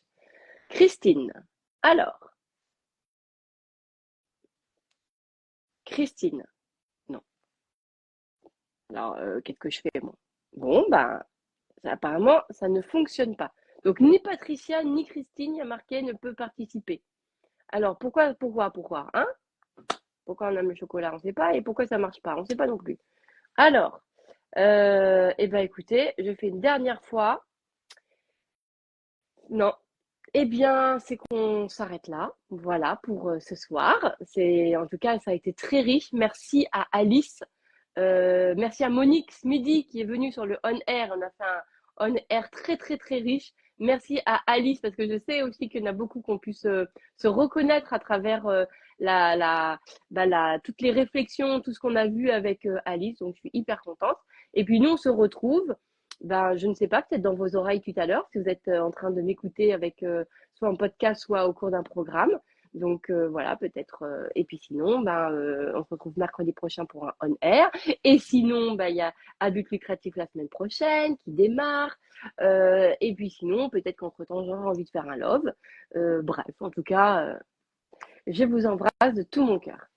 Christine. Alors, Christine. Non. Alors, qu'est-ce que je fais, moi? Bon, ben, apparemment, ça ne fonctionne pas. Donc, ni Patricia, ni Christine, il y a marqué ne peut participer. Alors, pourquoi, hein? Pourquoi on aime le chocolat? On ne sait pas. Et pourquoi ça ne marche pas? On ne sait pas non plus. Alors, eh ben, écoutez, je fais une dernière fois. Non. Eh bien, c'est qu'on s'arrête là. Voilà pour ce soir. En tout cas, ça a été très riche. Merci à Alice. Merci à Monique Smidi qui est venue sur le On Air. On a fait un On Air très, très, très riche. Merci à Alice parce que je sais aussi qu'il y en a beaucoup qui ont pu se reconnaître à travers toutes les réflexions, tout ce qu'on a vu avec Alice. Donc, je suis hyper contente. Et puis, nous, on se retrouve je ne sais pas, peut-être dans vos oreilles tout à l'heure, si vous êtes en train de m'écouter avec soit en podcast, soit au cours d'un programme. Donc voilà, peut-être. Et puis sinon, on se retrouve mercredi prochain pour un on air. Et sinon, il y a à but lucratif la semaine prochaine qui démarre. Et puis sinon, peut-être qu'entre-temps, j'aurai envie de faire un love. Bref, en tout cas, je vous embrasse de tout mon cœur.